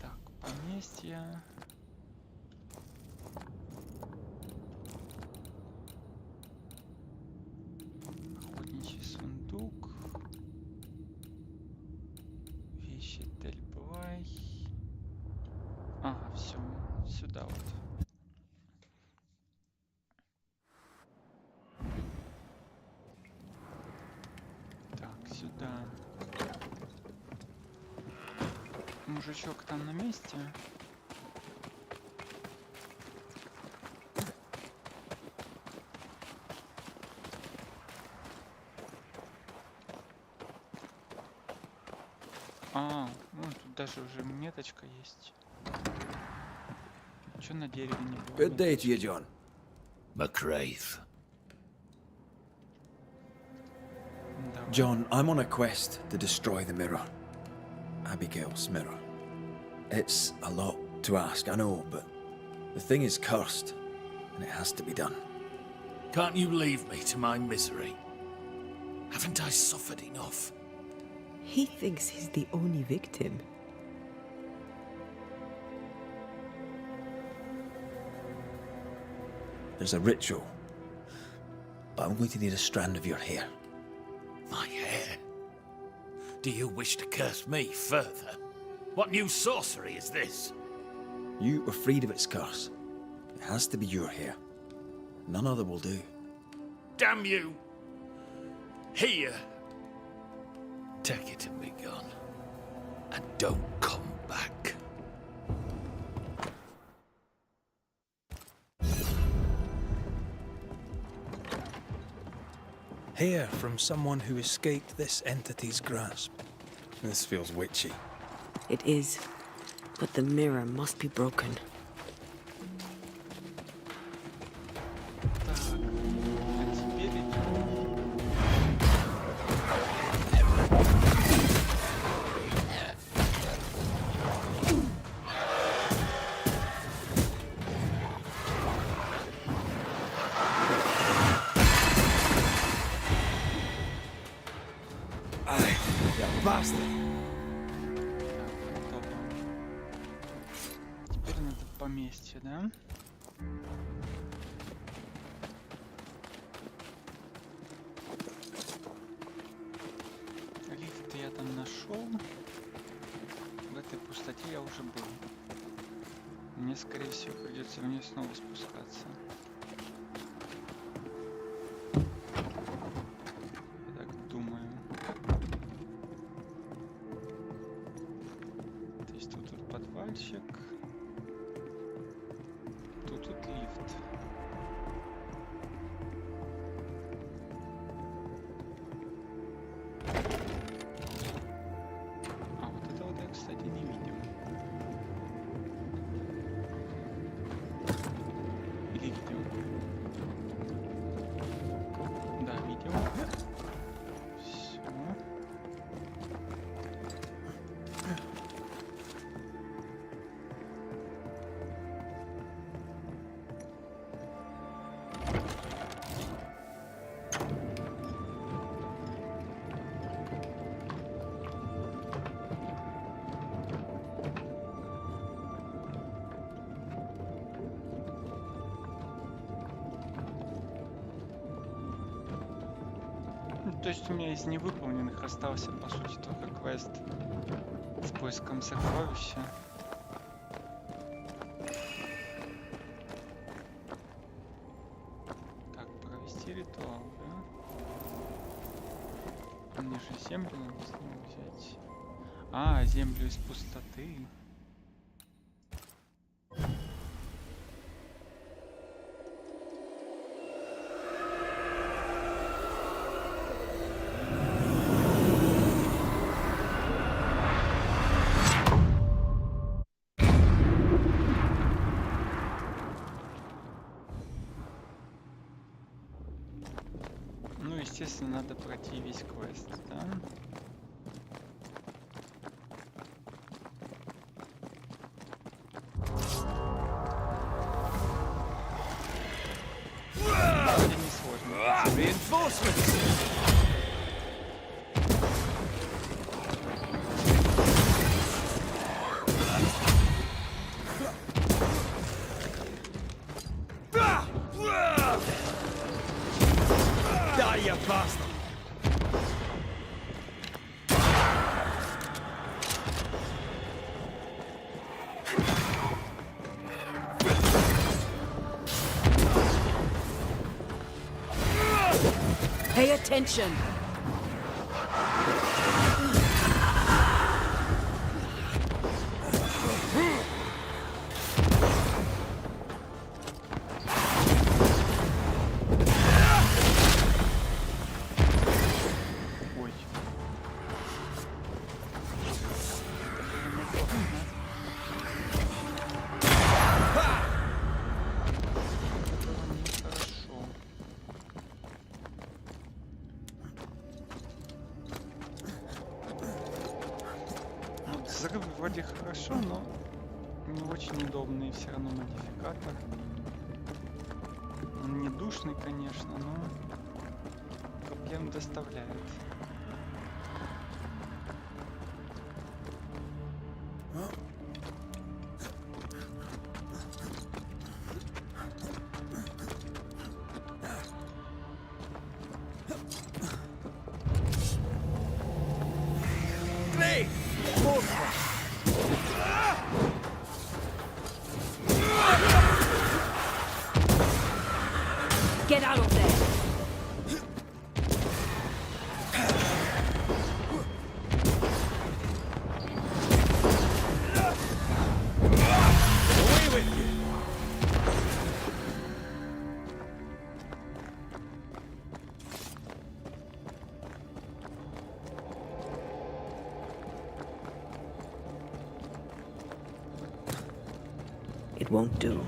Так, поместье. Охотничий сундук. Вещи Дельблай. Ага, все, сюда вот. Так, сюда. Мужичок там на месте. А, ну тут даже уже меточка есть. Чё на дереве не было? Good day to you, John. McCraith. Давай. John, I'm on a quest to destroy the mirror. Abigail's mirror. It's a lot to ask, I know, but the thing is cursed, and it has to be done. Can't you leave me to my misery? Haven't I suffered enough? He thinks he's the only victim. There's a ritual, but I'm going to need a strand of your hair. My hair? Do you wish to curse me further? What new sorcery is this? You were freed of its curse. It has to be your hair. None other will do. Damn you! Here! Take it and be gone. And don't come back. Hair from someone who escaped this entity's grasp. This feels witchy. It is, but the mirror must be broken. Так, а теперь идем. Bastard! Так, готово. Теперь надо в поместье, да? Лифт я там нашел. В этой пустоте я уже был. Мне, скорее всего, придется вниз снова спускаться. Я так думаю. То есть тут подвальчик. Тут лифт. А вот это вот я, кстати, не видел. Или видел? Да, видел. Все. Ну, то есть у меня из невыполненных остался, по сути, только квест с поиском сокровища. ритуал, да? Мне же землю надо снова взять. А, землю из пустоты. Ну, естественно, надо пройти весь квест, да? Вроде не сложно. Reinforcements! Die, you bastard! Pay attention! Ой. Нехорошо. Ну, взрыв вроде хорошо, но не очень удобный все равно модификатор. Он не душный, конечно, но проблем доставляет. Great! More fun. Get out of there! Away with you! It won't do.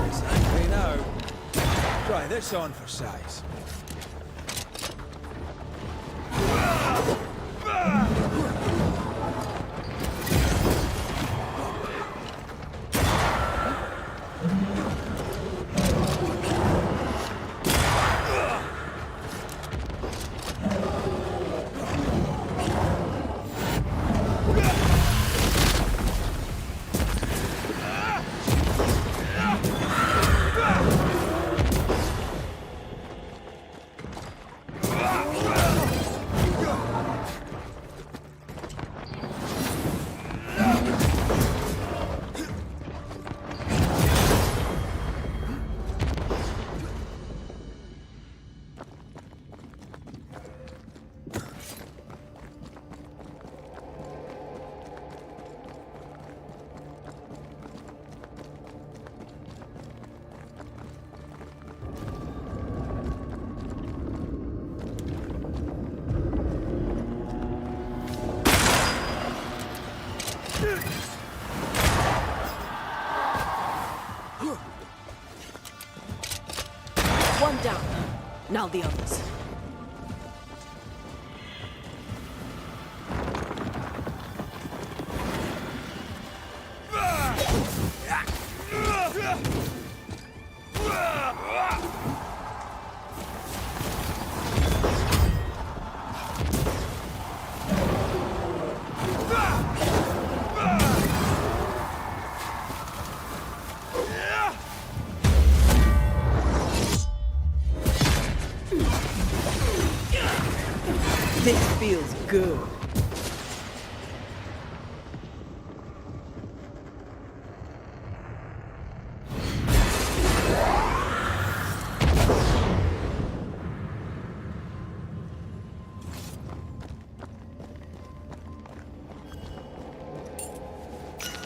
It's angry now. Try this on for size. One down. Now the others. This feels good.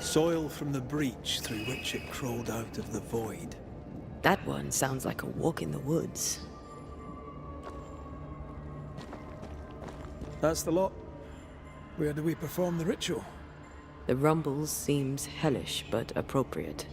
Soil from the breach through which it crawled out of the void. That one sounds like a walk in the woods. That's the lot. Where do we perform the ritual? The rumbles seems hellish but appropriate.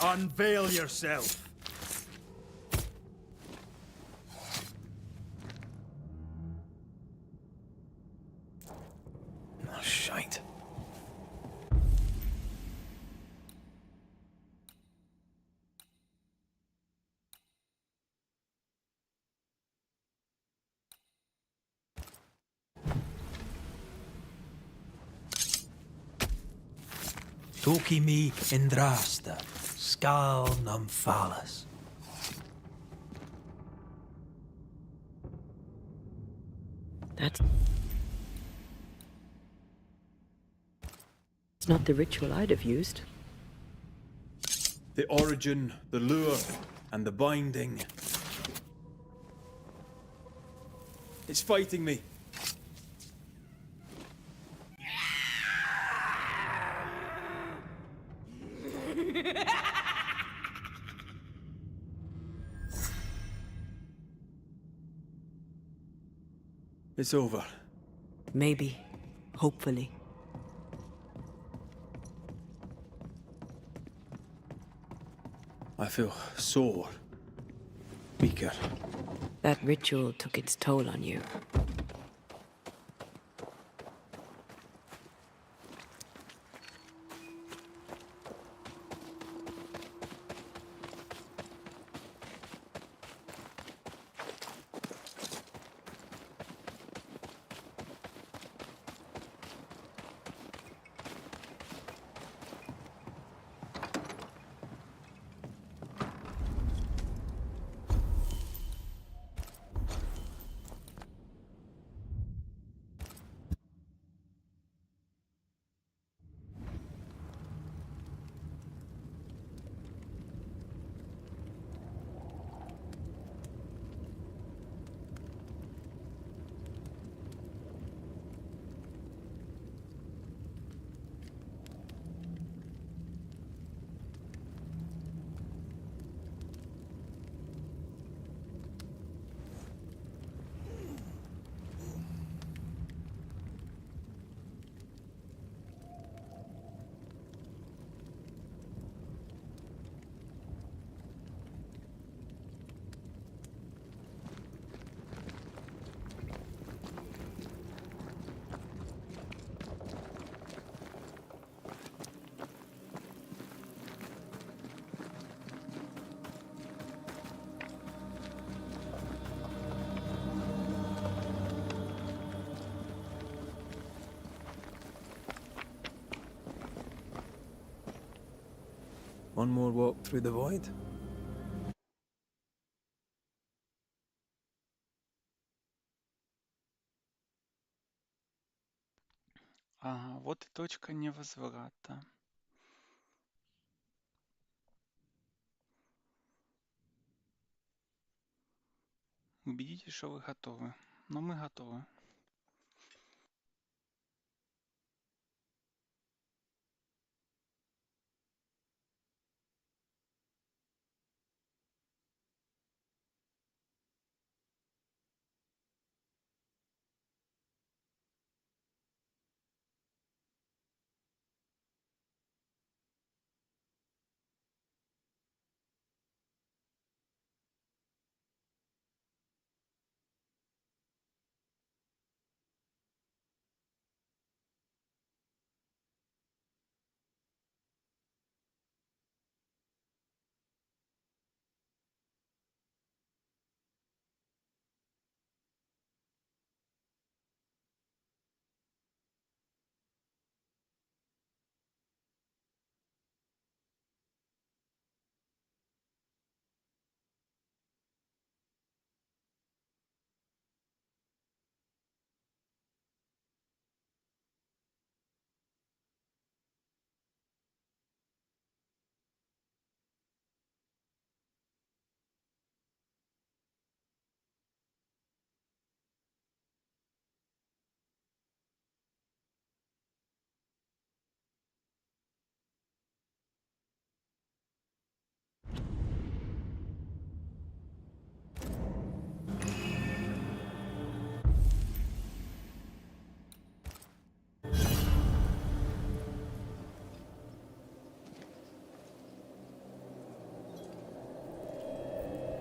Unveil yourself. Oh, shite. Toki mi indrasta, skal numphalas. That's not the ritual I'd have used. The origin, the lure, and the binding. It's fighting me. It's over. Maybe. Hopefully. I feel sore. Weaker. That ritual took its toll on you. One more walk through the void. Ага, вот и точка невозврата. Убедитесь, что вы готовы. Но мы готовы.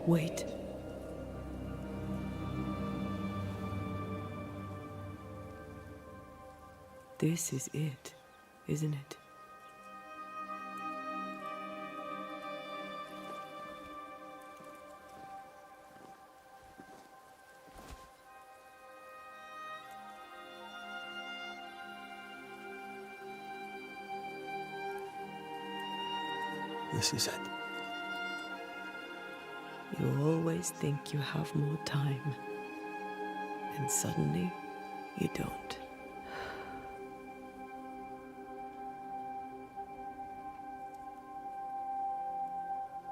Wait. This is it, isn't it? This is it. You always think you have more time, and suddenly you don't.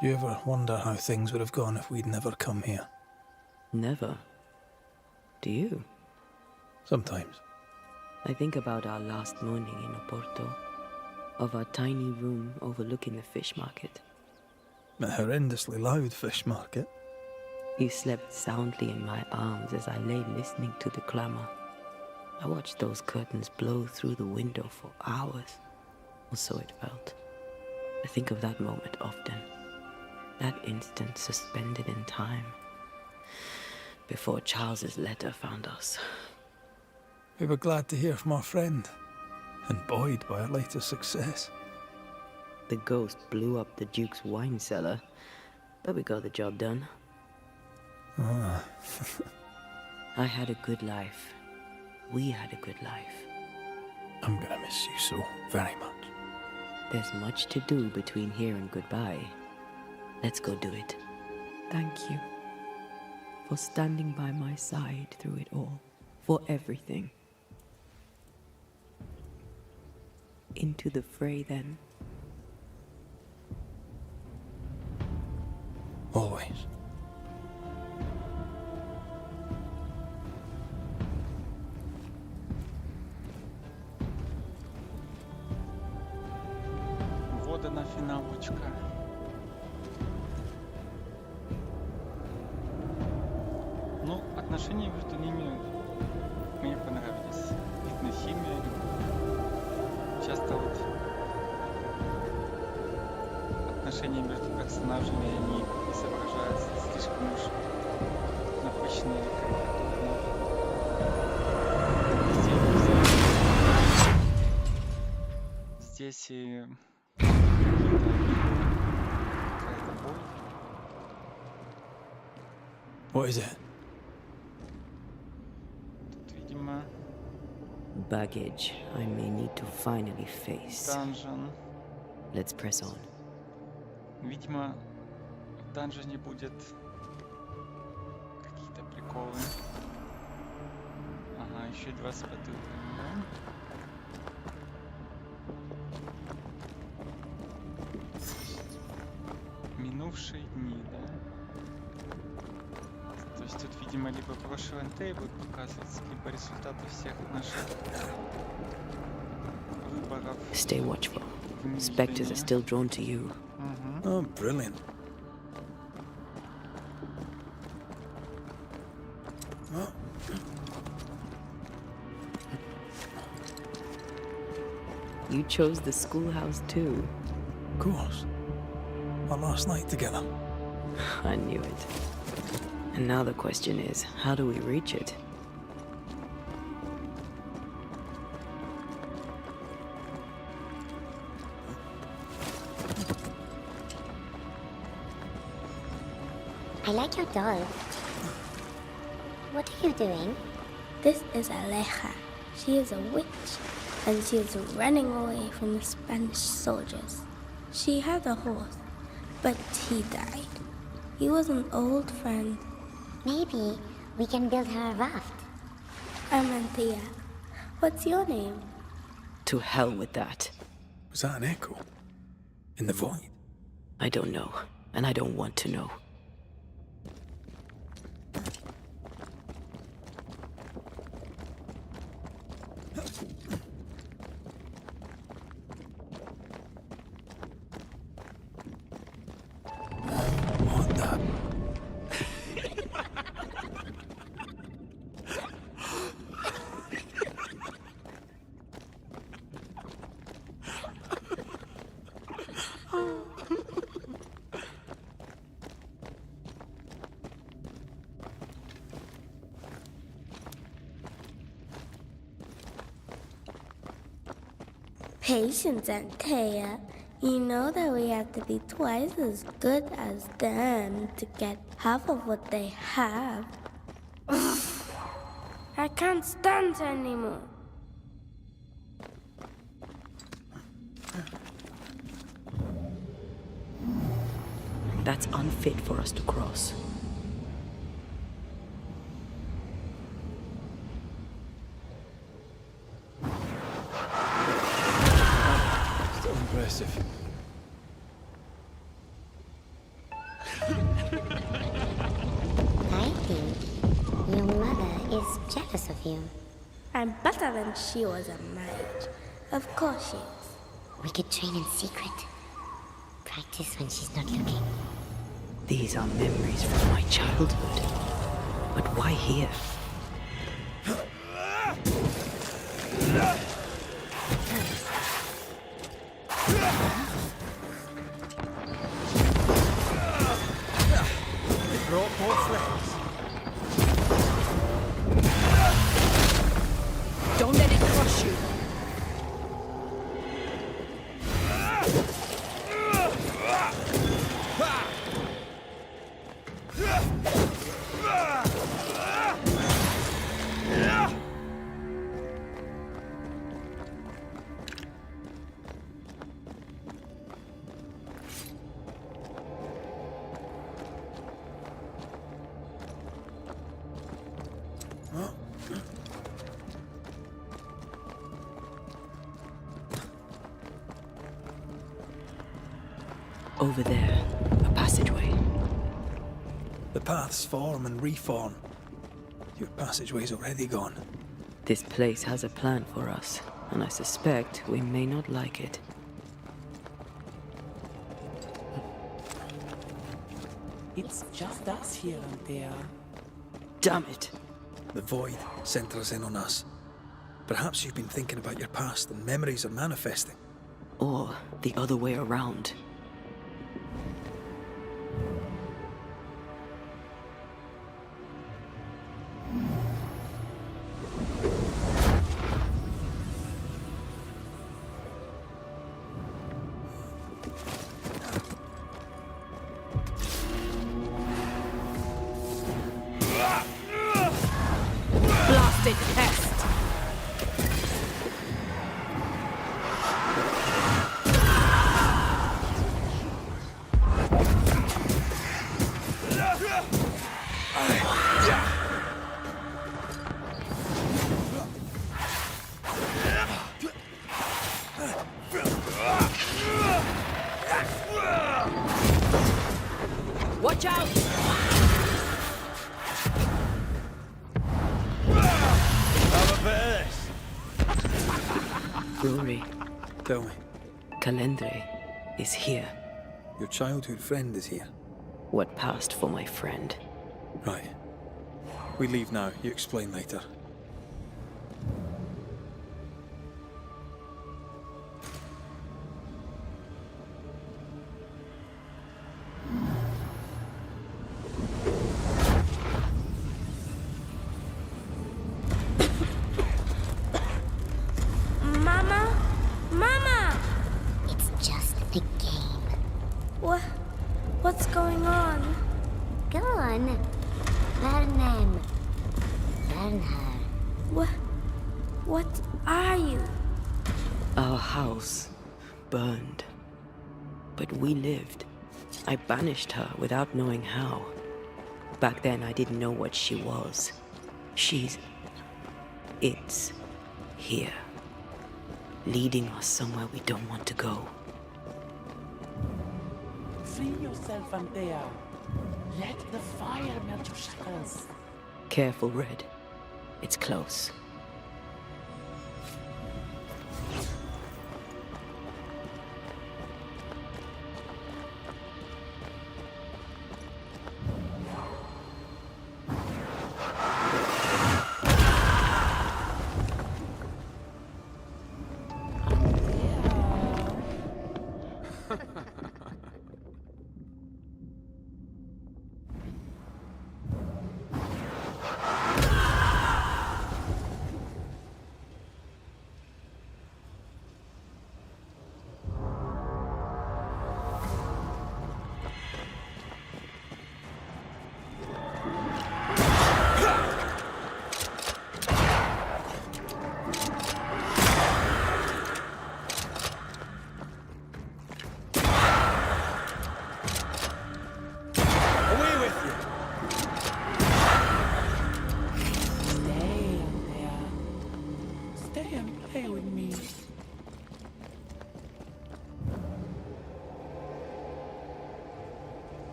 Do you ever wonder how things would have gone if we'd never come here? Never. Do you? Sometimes. I think about our last morning in Oporto, of our tiny room overlooking the fish market. A horrendously loud fish market. You slept soundly in my arms as I lay listening to the clamor. I watched those curtains blow through the window for hours, or so it felt. I think of that moment often. That instant suspended in time, before Charles's letter found us. We were glad to hear from our friend, and buoyed by our latest success. The ghost blew up the Duke's wine cellar, but we got the job done. Ah. I had a good life. We had a good life. I'm gonna miss you so very much. There's much to do between here and goodbye. Let's go do it. Thank you for standing by my side through it all, for everything. Into the fray, then. Always. Вот она финалочка. Ну, отношения между ними мне понравились. Видно химия. Часто вот отношения между персонажами, они изображаются слишком уж напыщенно и карикатурно. Здесь и какая-то боль. What is it? Тут, видимо, Baggage I may need to finally face. данжен. Let's press on. Видимо, в данжене будет какие-то приколы. Ага, еще 25 уровень, да? Минувшие дни, да? То есть тут, видимо, либо прошлый НТ будут показываться, либо результаты всех наших выборов. Stay watchful. в Spectres are Нижней. still drawn to you. Oh, brilliant. You chose the schoolhouse too. Of course. Our last night together. I knew it. And now the question is, how do we reach it? I like your doll. What are you doing? This is Aleja. She is a witch, and she is running away from the Spanish soldiers. She had a horse, but he died. He was an old friend. Maybe we can build her a raft. I'm Anthea. What's your name? To hell with that. Was that an echo? In the void? I don't know, and I don't want to know. What the? Patience, Anthea. You know that we have to be twice as good as them to get half of what they have. I can't stand anymore. That's unfit for us to cross. Still impressive. I think your mother is jealous of you. I'm better than she was a mage. Of course she is. We could train in secret. Practice when she's not looking. These are memories from my childhood. But why here? Brought both legs. Don't let it crush you. Over there, a passageway. The paths form and reform. Your passageway's already gone. This place has a plan for us, and I suspect we may not like it. It's just us here and there. Damn it! The void centres in on us. Perhaps you've been thinking about your past and memories are manifesting. Or the other way around. Blasted pest! Watch out! Rory, Tell me, Calendre is here. your childhood friend is here. What passed for my friend? Right. We leave now. You explain later. Mama? Mama! It's just a game. What's going on? Go on. Learn them. Learn her. What are you? Our house burned. But we lived. I banished her without knowing how. Back then, I didn't know what she was. It's here. Leading us somewhere we don't want to go. Free yourself, Antea. Let the fire melt your shackles. Careful, Red. It's close.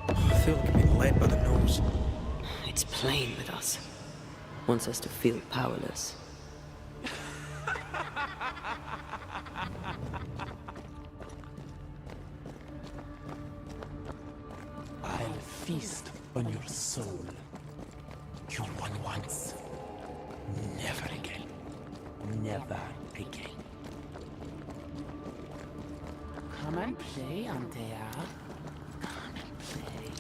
I feel like I've been led by the nose. It's playing with us. Wants us to feel powerless. I'll feast on your soul. You won once. Never again. Never again. Come and play, Antea. Come and play.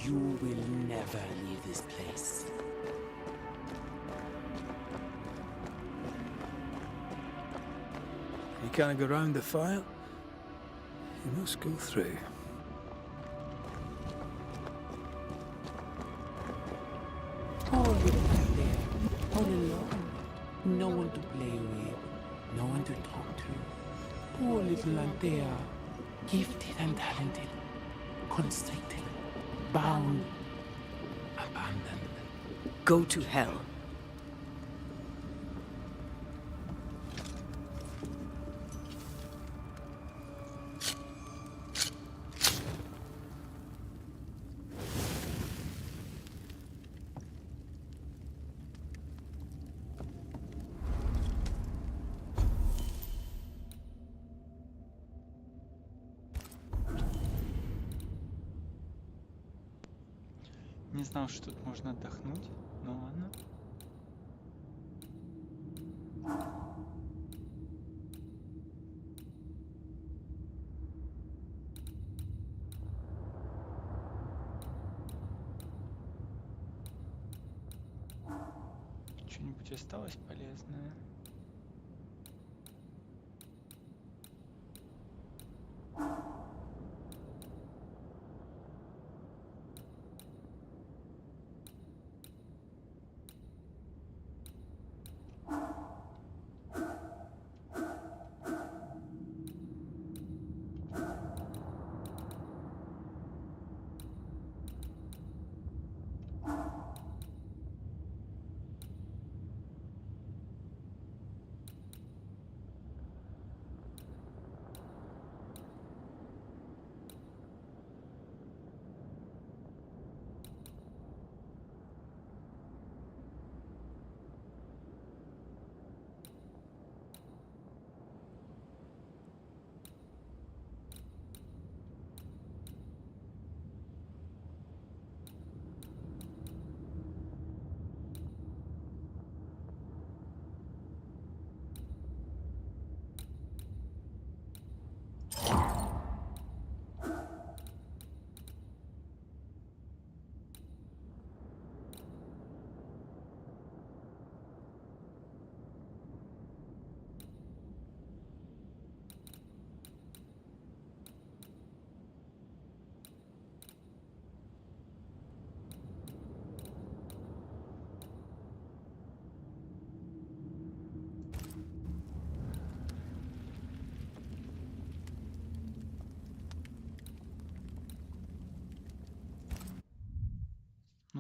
You will never leave this place. You can't go round the fire. You must go through. All little there, all alone. No one to play with, no one to talk to. Poor little Antea, gifted and talented, constricted, bound, abandoned. Go to hell. Не знал, что тут можно отдохнуть. Ну ладно. Что-нибудь осталось полезное?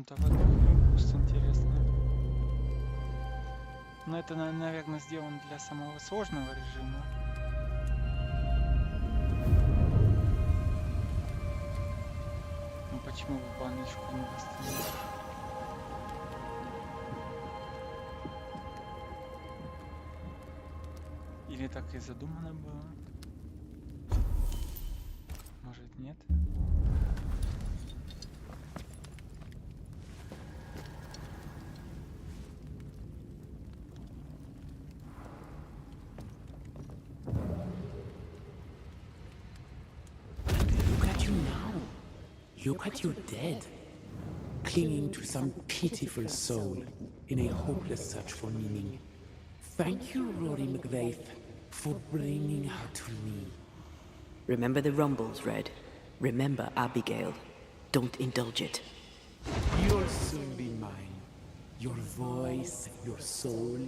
почему-то в одну просто интересно. Но это, наверное, сделано для самого сложного режима. Ну почему бы баночку не восстановить? Или так и задумано было? Может, нет? Look at you now. Look at you dead. Clinging to some pitiful soul in a hopeless search for meaning. Thank you, Rory McGrath, for bringing her to me. Remember the rumbles, Red. Remember Abigail. Don't indulge it. You'll soon be mine. Your voice, your soul,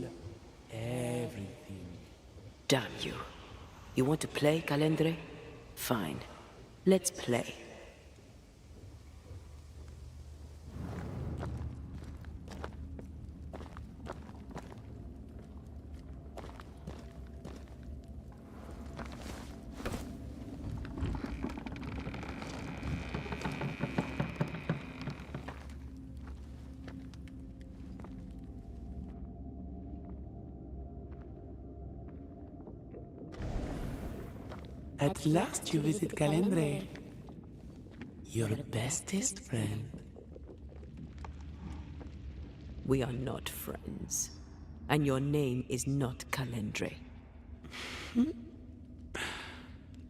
everything. Damn you. You want to play, Calendre? Fine. Let's play. At last you visit Calendre. Your bestest friend. We are not friends. And your name is not Calendre.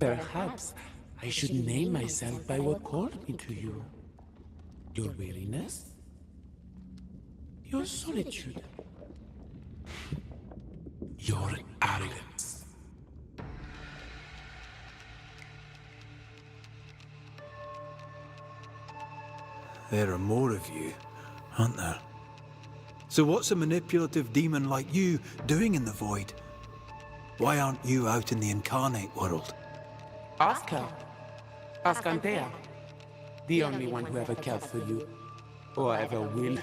Perhaps I should name myself by what called me to you. Your weariness? Your solitude? Your arrogance? There are more of you, aren't there? So what's a manipulative demon like you doing in the void? Why aren't you out in the incarnate world? Ask her. Ask Antea. The only one who ever cared for you. Or ever will.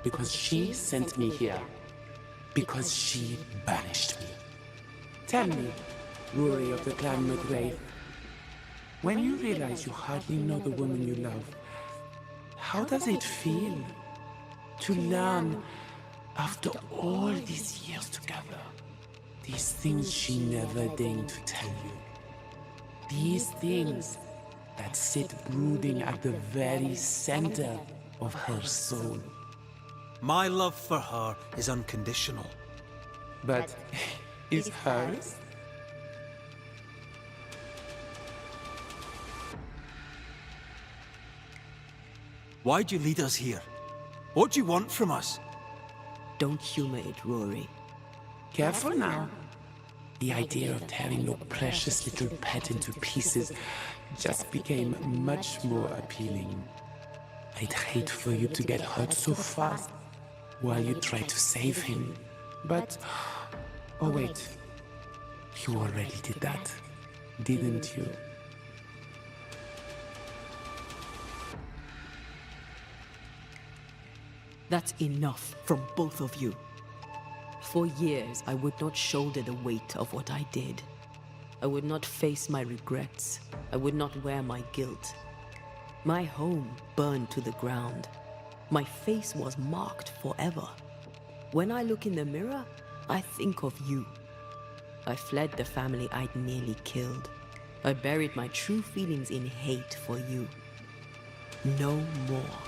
Because she sent me here. Because she banished me. Tell me, Rory of the clan McGrath, when you realize you hardly know the woman you love, how does it feel to learn, after all these years together, these things she never deigned to tell you? These things that sit brooding at the very center of her soul. My love for her is unconditional. But is hers? Why'd you lead us here? What do you want from us? Don't humor it, Rory. Careful now. The idea of tearing your precious little pet into pieces just became much more appealing. I'd hate for you to get hurt so fast while you try to save him. But... oh wait. You already did that, didn't you? That's enough from both of you. For years, I would not shoulder the weight of what I did. I would not face my regrets. I would not wear my guilt. My home burned to the ground. My face was marked forever. When I look in the mirror, I think of you. I fled the family I'd nearly killed. I buried my true feelings in hate for you. No more.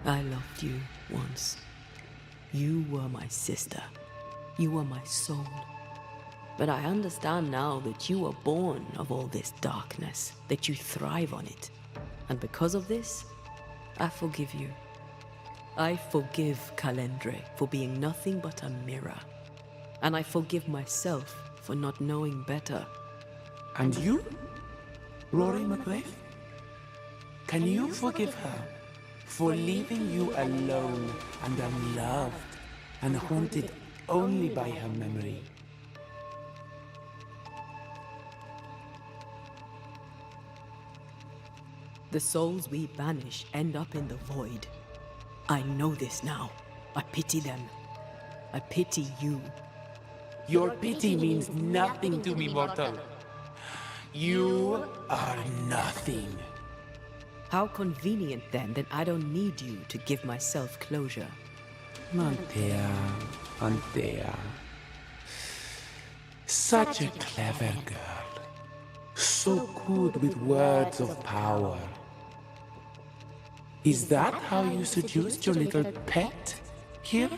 I loved you once. You were my sister. You were my soul. But I understand now that you were born of all this darkness, that you thrive on it. And because of this, I forgive you. I forgive Calendre for being nothing but a mirror. And I forgive myself for not knowing better. And you? Rory McGrath? Can you forgive her for leaving you alone and unloved and haunted only by her memory? The The souls we banish end up in the void. I know this now. I pity them. I pity you. Your pity means nothing to me, mortal. You are nothing. How convenient then that I don't need you to give myself closure. Antea, Antea. Such a clever girl. So good with words of power. Is that how you seduced your little pet here?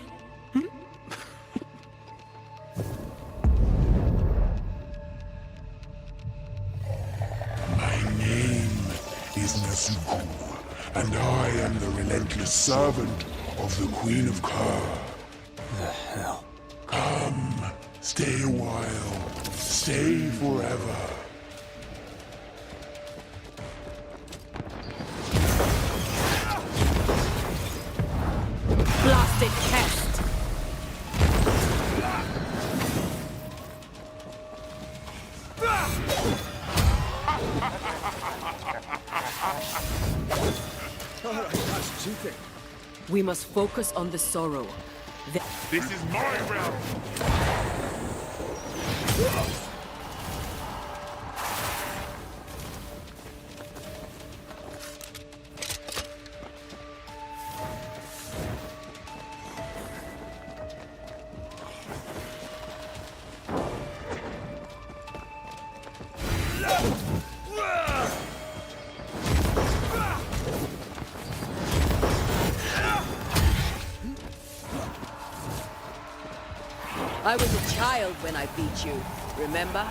My name is Nasuku, and I am the relentless servant of the Queen of Kerr. The hell? Come, stay a while, stay forever. Blasted pest! Alright, that's cheating. We must focus on the sorrow. This is my realm! I was a child when I beat you, remember?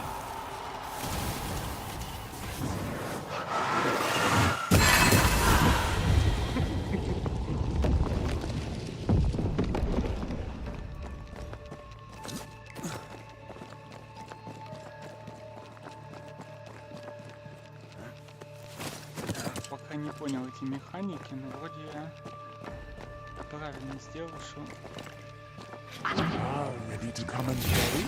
Пока не понял эти механики, но вроде я правильно сделал, что... Ready to come and play?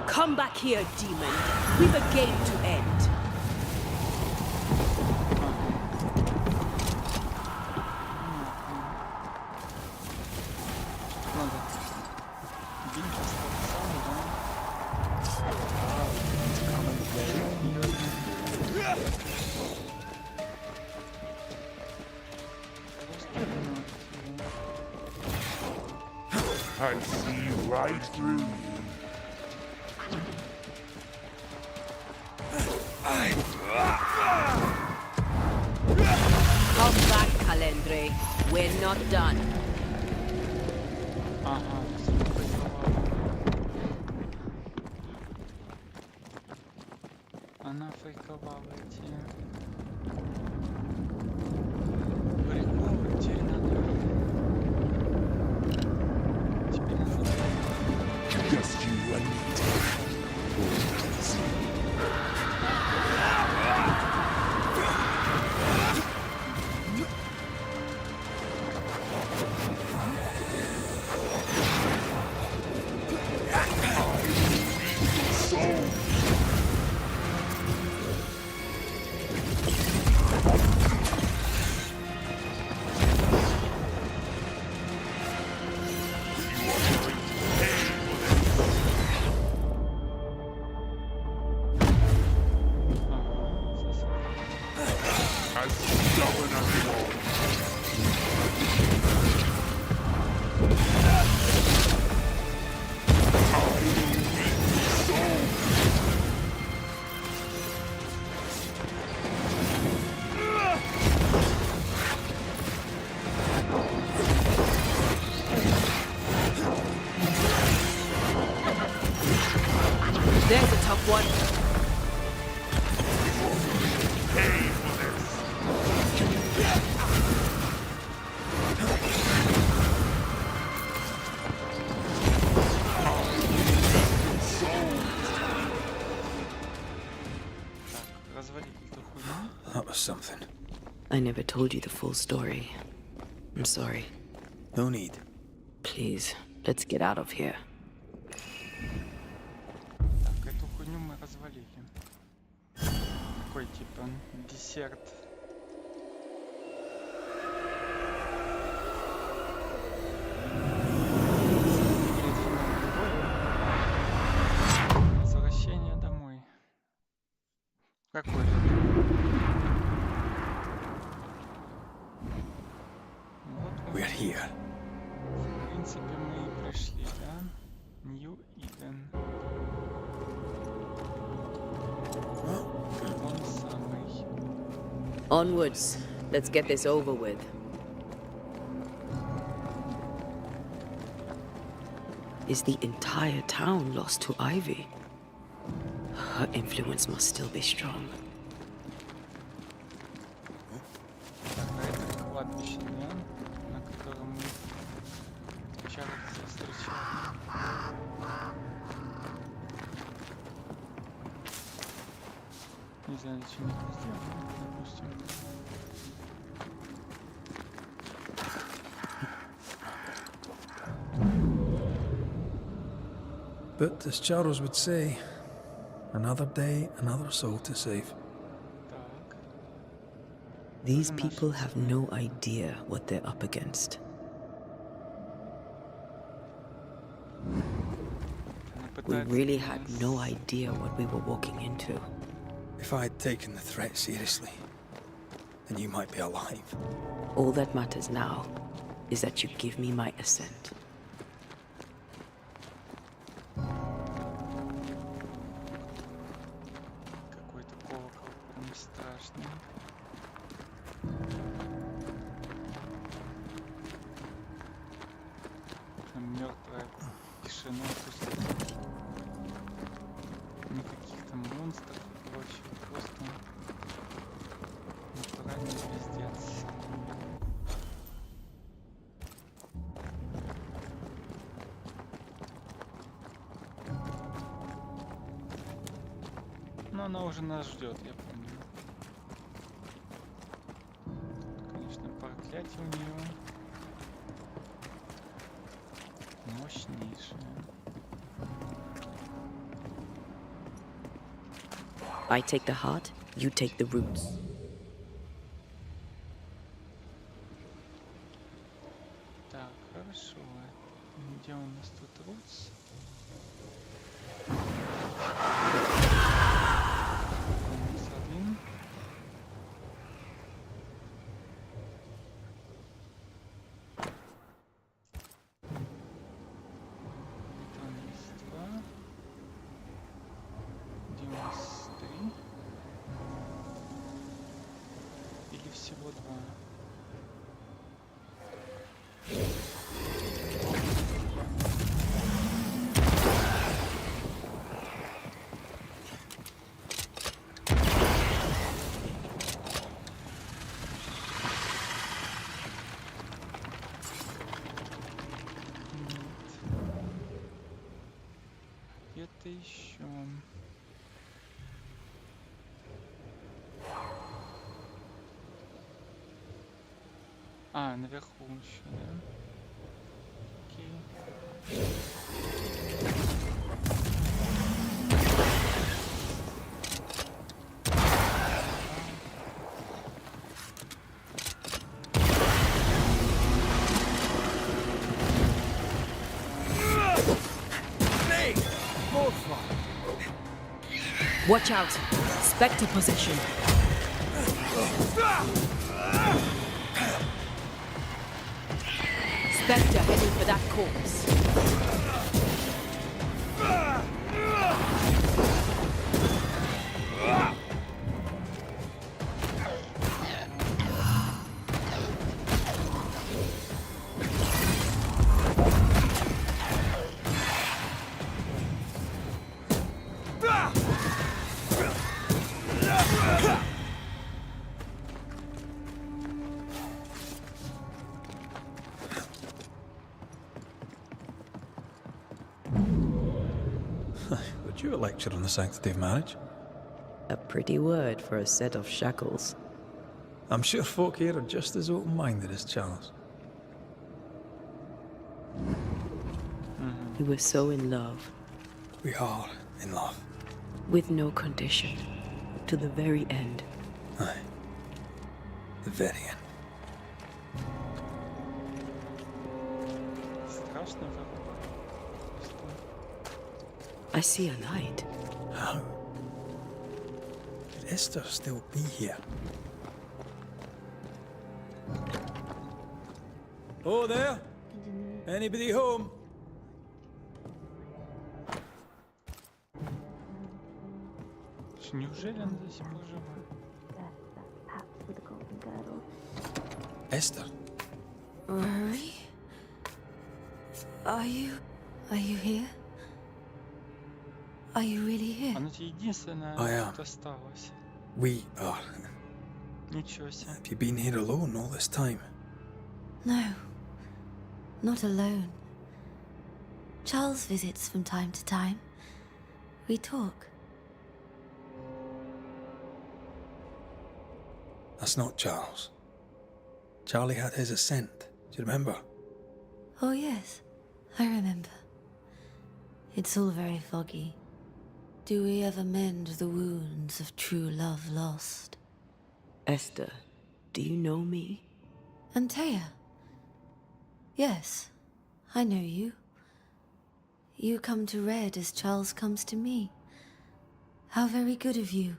Come back here, demon. We've a game to end. I see right through you. Come back, Calendre. We're not done. Ага, она фейковала эти приколы, теперь надо... Just you and me. As stubborn as you are. us something. I never told you the full story. I'm sorry. No need. Please, let's get out of here. Так, эту хуйню мы развалили. Такой типа десерт. Возвращение домой. Какой же? Вот мы, We're here. в принципе, мы и пришли, да? Нью-Иден. Он самый. Onwards. Let's get this over with. Is the entire town lost to Ivy? Her influence must still be strong. Так, а это кладбище, да? На котором мы Чарльза встречали. Не знаю, зачем я это сделал, допустим. But as Charles would say, another day, another soul to save. Так. These people have no idea what they're up against. We really had no idea what we were walking into. If I had taken the threat seriously, then you might be alive. All that matters now is that you give me my assent. Какой-то колокол прям страшный. Прям мертвая тишина, пустота. Никаких там монстров и прочего, просто натуральный пиздец. Но она уже нас ждет, я помню. Тут, конечно, проклятие у нее мощнейшее. I take the heart, you take the roots. Так, хорошо. Где у нас тут рутс? Минус один. Это у нас два. Где у нас три? Или всего два? Где-то еще. А, наверху еще, да? Окей. Watch out! Spectre possession. Spectre heading for that corpse. Would you a lecture on the sanctity of marriage? A pretty word for a set of shackles. I'm sure folk here are just as open-minded as Charles. We were so in love. We are in love. With no condition. To the very end. Aye. The very end. Страшно вроде. I see a light. How could Esther still be here? Oh, there? Anybody home? Неужели он до сих пор живой? Esther? Rory? Are you here? Are you really here? Она тебе единственная, I am. кто осталась. We are. Ничего себе. Have you been here alone all this time? No, not alone. Charles visits from time to time. We talk. That's not Charles. Charlie had his ascent. Do you remember? Oh, yes, I remember. It's all very foggy. Do we ever mend the wounds of true love lost? Esther, do you know me? Antea? Yes, I know you. You come to Red as Charles comes to me. How very good of you.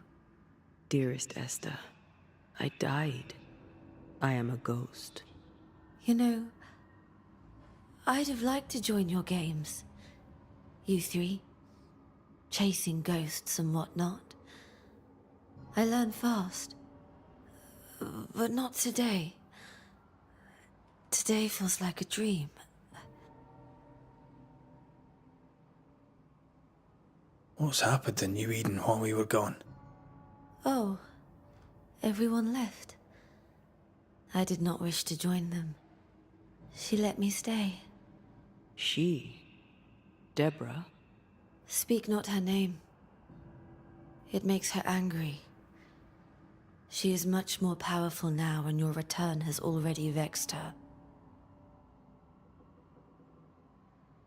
Dearest Esther, I died. I am a ghost. You know, I'd have liked to join your games. You three. Chasing ghosts and whatnot. I learn fast. But not today. Today feels like a dream. What's happened in New Eden while we were gone? Oh, everyone left. I did not wish to join them. She let me stay. She? Deborah? Speak not her name. It makes her angry. She is much more powerful now, and your return has already vexed her.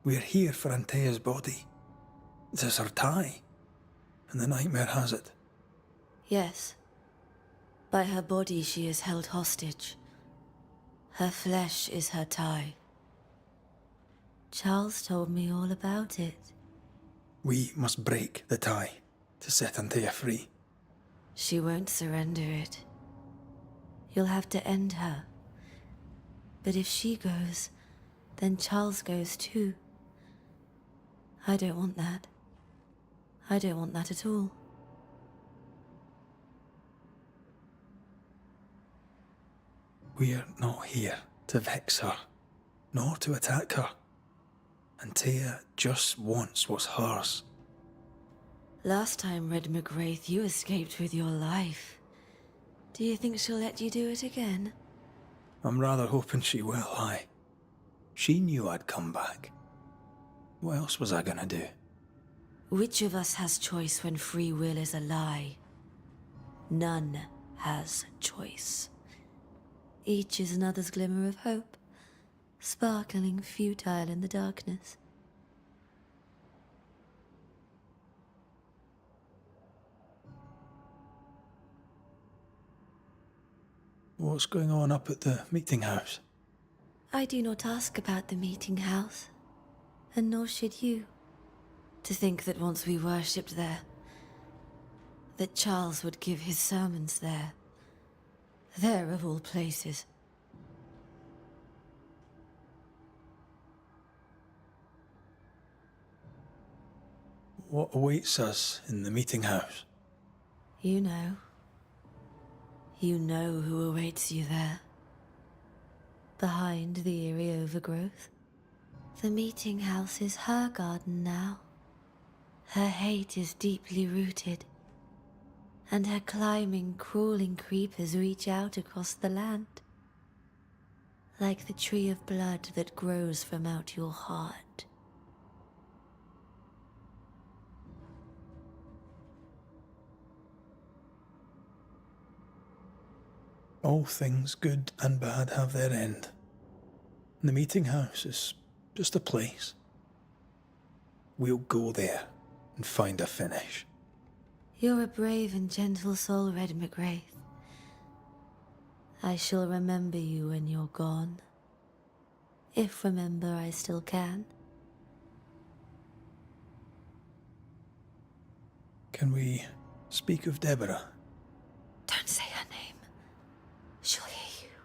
We're here for Antea's body. This is her tie. And the nightmare has it. Yes. By her body she is held hostage. Her flesh is her tie. Charles told me all about it. We must break the tie to set Antea free. She won't surrender it. You'll have to end her. But if she goes, then Charles goes too. I don't want that. I don't want that at all. We're not here to vex her, nor to attack her. Antea just wants what's hers. Last time, Red McGrath, you escaped with your life. Do you think she'll let you do it again? I'm rather hoping she will, aye. She knew I'd come back. What else was I gonna do? Which of us has choice when free will is a lie? None has choice. Each is another's glimmer of hope, sparkling futile in the darkness. What's going on up at the meeting house? I do not ask about the meeting house, and nor should you. To think that once we worshipped there, that Charles would give his sermons there. There of all places. What awaits us in the meeting house? You know. You know who awaits you there. Behind the eerie overgrowth. The meeting house is her garden now. Her hate is deeply rooted. And her climbing, crawling creepers reach out across the land. Like the tree of blood that grows from out your heart. All things good and bad have their end. The meeting house is just a place. We'll go there and find a finish. You're a brave and gentle soul, Red McGrath. I shall remember you when you're gone. If remember I still can. Can we speak of Deborah? Don't say her name. She'll hear you.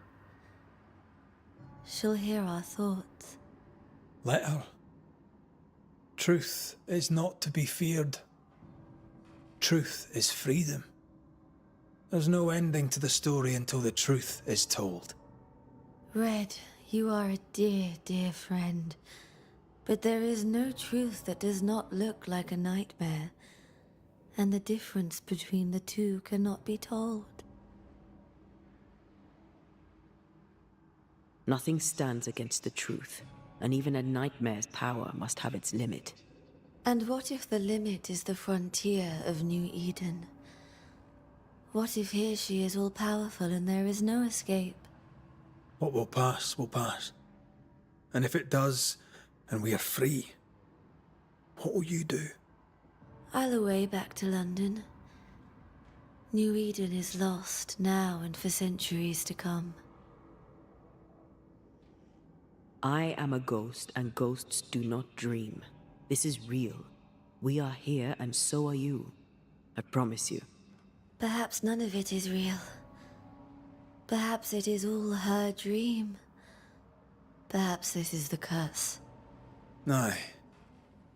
She'll hear our thoughts. Let her. Truth is not to be feared. Truth is freedom. There's no ending to the story until the truth is told. Red, you are a dear, dear friend. But there is no truth that does not look like a nightmare. And the difference between the two cannot be told. Nothing stands against the truth, and even a nightmare's power must have its limit. And what if the limit is the frontier of New Eden? What if here she is all-powerful and there is no escape? What will pass, will pass. And if it does, and we are free, what will you do? I'll away back to London. New Eden is lost now and for centuries to come. I am a ghost, and ghosts do not dream. This is real. We are here, and so are you. I promise you. Perhaps none of it is real. Perhaps it is all her dream. Perhaps this is the curse. Aye.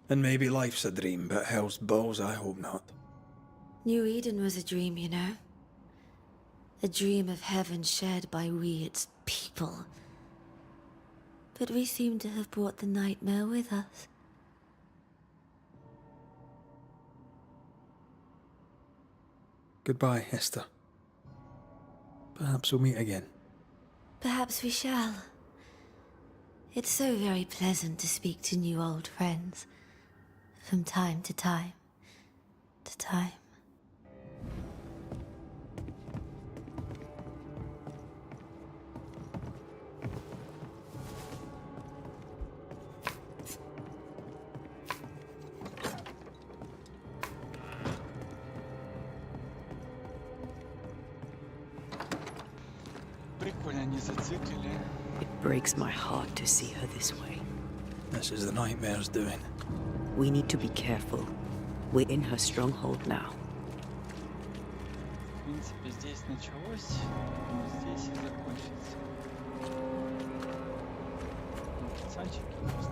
And maybe life's a dream, but hell's balls, I hope not. New Eden was a dream, you know. A dream of heaven shared by we, its people. But we seem to have brought the nightmare with us. Goodbye, Esther. Perhaps we'll meet again. Perhaps we shall. It's so very pleasant to speak to new old friends. From time to time. To time. Прикольно, они зациклили. It breaks my heart to see her this way. This is the nightmare's doing. We need to be careful. We're in her stronghold now. В принципе, здесь началось, но здесь и закончится. Пацанчики просто.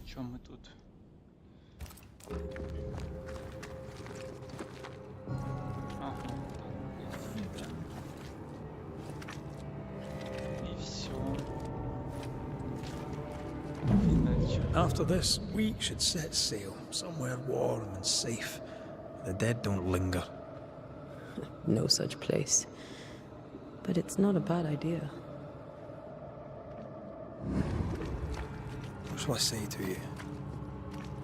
Чё мы тут? Ага, так, и все. After this, we should set sail somewhere warm and safe. The dead don't linger. No such place. But it's not a bad idea. What shall I say to you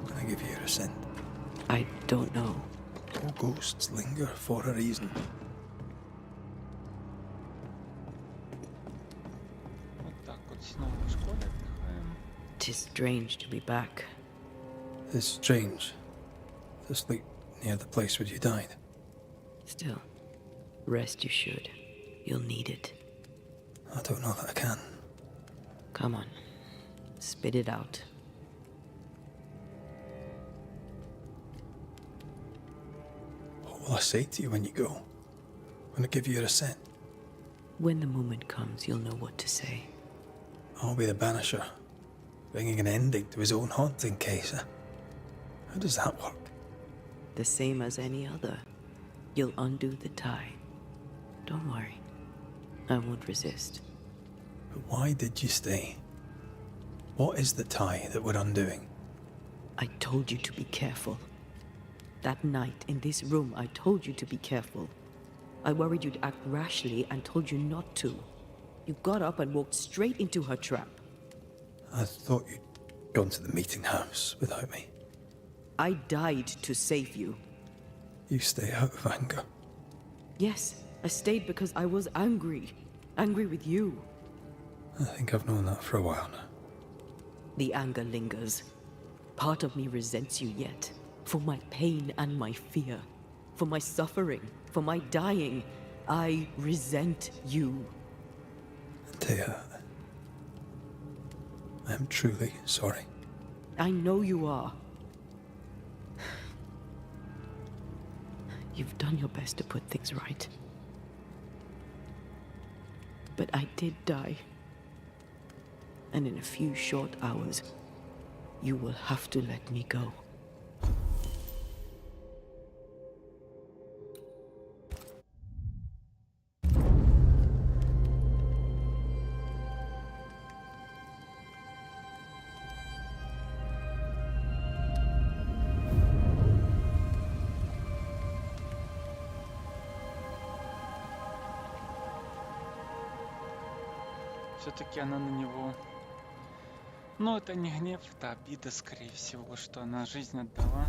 when I give you your assent? I don't know. All ghosts linger for a reason. Вот так вот снова в школе отдыхаем. 'Tis strange to be back. It's strange. This like near the place where you died. Still, rest you should. You'll need it. I don't know that I can. Come on. Spit it out. What will I say to you when you go? When I give you your assent? When the moment comes, you'll know what to say. I'll be the Banisher, bringing an ending to his own haunting case. How does that work? The same as any other. You'll undo the tie. Don't worry. I won't resist. But why did you stay? What is the tie that we're undoing? I told you to be careful. That night, in this room, I told you to be careful. I worried you'd act rashly and told you not to. You got up and walked straight into her trap. I thought you'd gone to the meeting house without me. I died to save you. You stay out of anger. Yes, I stayed because I was angry. Angry with you. I think I've known that for a while now. The anger lingers. Part of me resents you yet. For my pain and my fear. For my suffering. For my dying. I resent you. Thea, I am truly sorry. I know you are. You've done your best to put things right. But I did die. And in a few short hours, you will have to let me go. Все-таки она на него... Ну, это не гнев, это обида, скорее всего, что она жизнь отдала.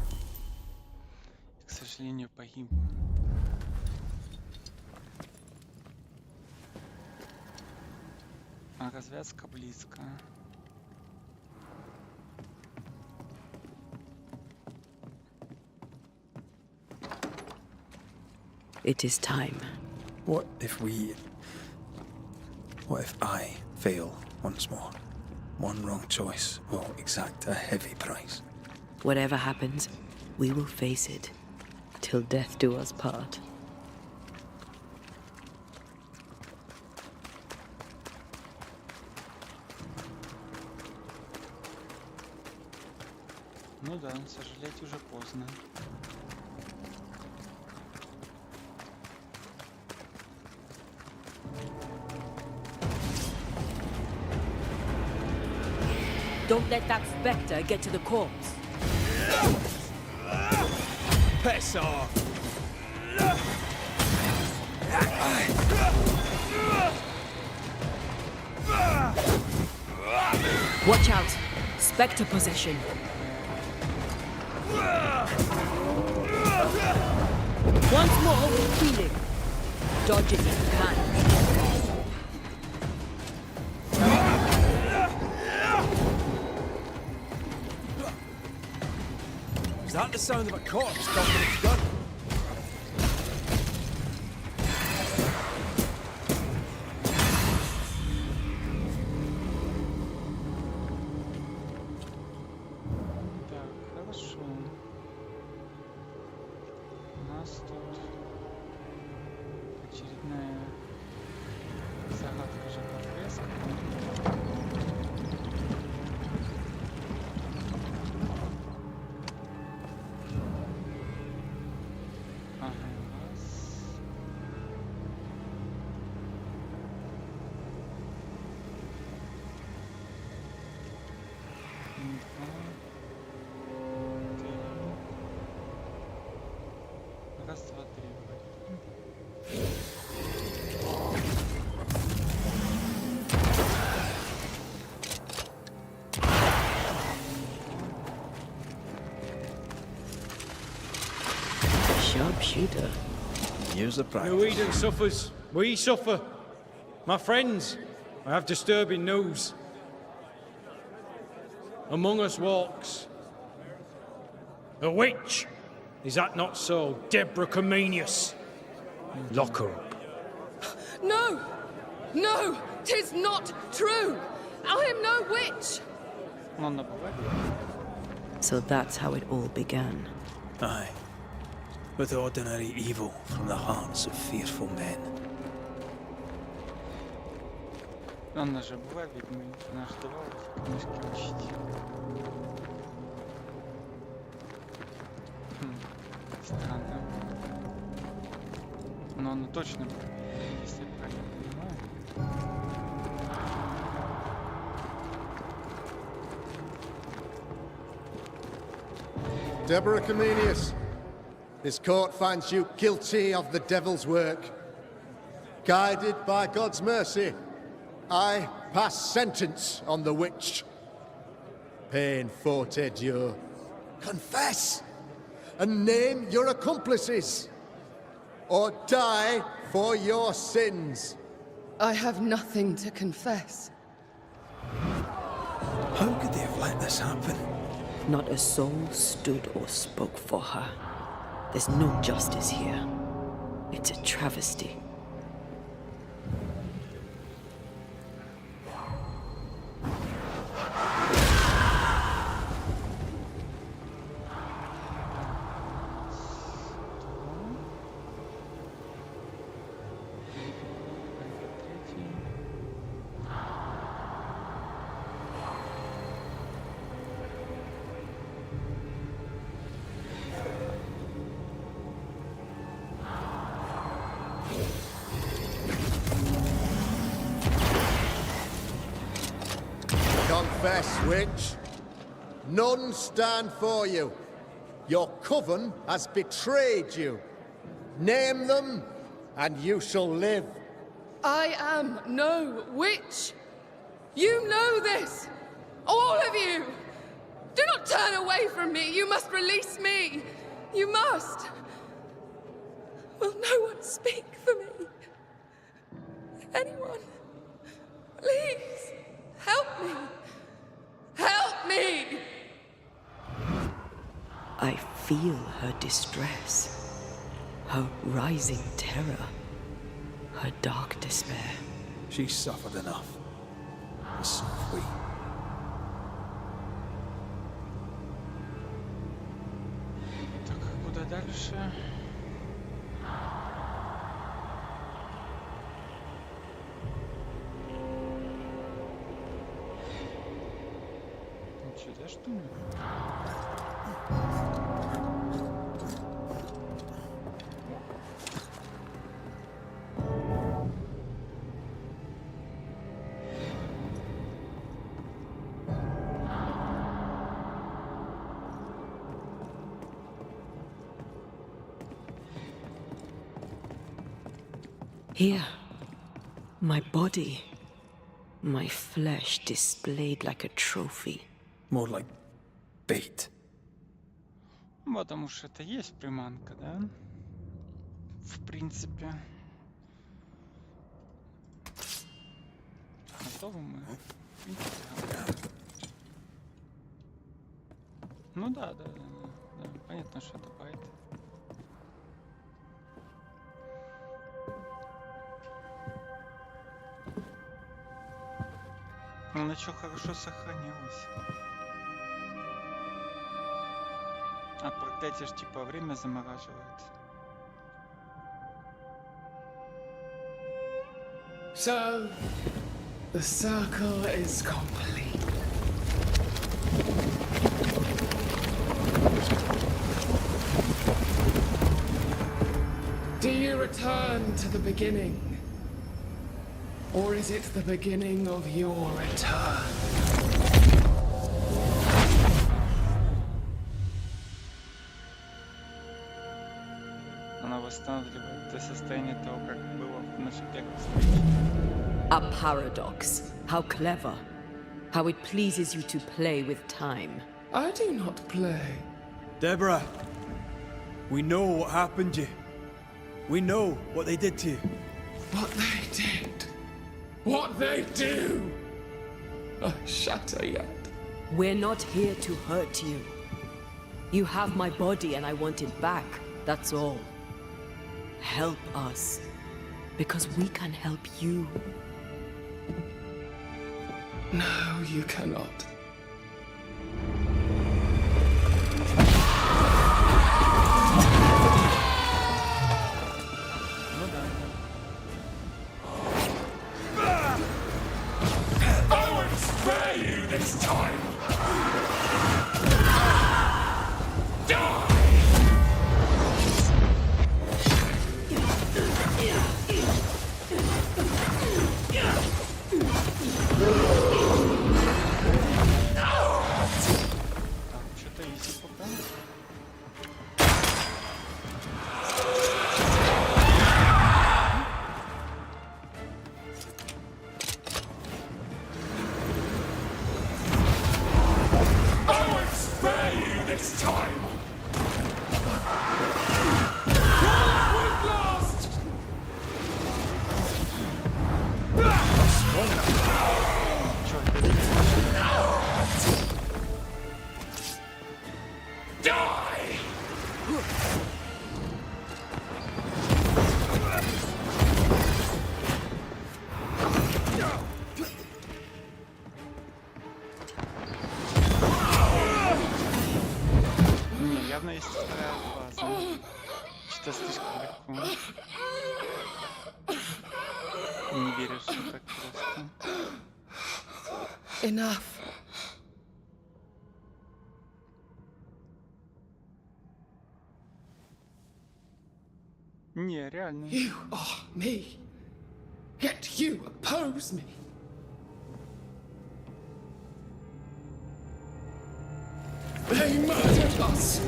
И, к сожалению, погибла. А развязка близко. It is time. What if I fail once more? One wrong choice will exact a heavy price. Whatever happens, we will face it. Till death do us part. Ну да, сожалеть уже поздно. Don't let that specter get to the corpse. Piss off! Watch out! Spectre possession. Once more with feeling. Dodge it if you can. Is that the sound of a corpse dropping its gun? Так, хорошо. У нас тут очередная загадка живопреска. Ага, раз. Два. Три. Раз, два, три. Вроде. Sharpshooter. Use the practice. No Eden suffers. We suffer. My friends, I have disturbing news. Among us walks a witch. Is that not so, Deborah Comenius? Lock her up. No! No! 'Tis not true! I am no witch! So that's how it all began. Aye. With ordinary evil from the hearts of fearful men. Она же была ведьмой, она же давала книжки учить. Странно. Но она точно была, если я правильно понимаю. Deborah Comenius, this court finds you guilty of the devil's work. Guided by God's mercy, I pass sentence on the witch. Pain forte dure. Confess and name your accomplices, or die for your sins. I have nothing to confess. How could they have let this happen? Not a soul stood or spoke for her. There's no justice here. It's a travesty. Confess, witch. None stand for you. Your coven has betrayed you. Name them, and you shall live. I am no witch! You know this! All of you! Do not turn away from me! You must release me! You must! Will no one speak for me? Anyone? Please! Help me! Help me! I feel her distress, her rising terror, her dark despair. She's suffered enough. And so have we. Так, куда дальше? Сюда, что ли? Here, my body, my flesh displayed like a trophy. More like bait. Потому что это есть приманка, да? В принципе. Готовы мы? В принципе, готовы. Ну да. Понятно, что это байт. Она что, хорошо сохранилась. А проклятие ж типа время замораживает. So, the circle is complete. Do you return to the beginning? Or is it the beginning of your return? Она восстанавливает то состояние того, как было в нашей первой встрече. A paradox. How clever. How it pleases you to play with time. I do not play. Deborah, we know what happened to you. We know what they did to you. What they did. What they do. I shatter yet. We're not here to hurt you. You have my body and I want it back. That's all. Help us. Because we can help you. No, you cannot. I won't spare you this time! Die! Что-то изи пока. I won't spare you this time! Won't last! Die! Не, явно есть вторая фаза. Что-то слишком легко. Не верю, что так просто. Enough. Не, реально. You are me. Yet you oppose me. They murdered us.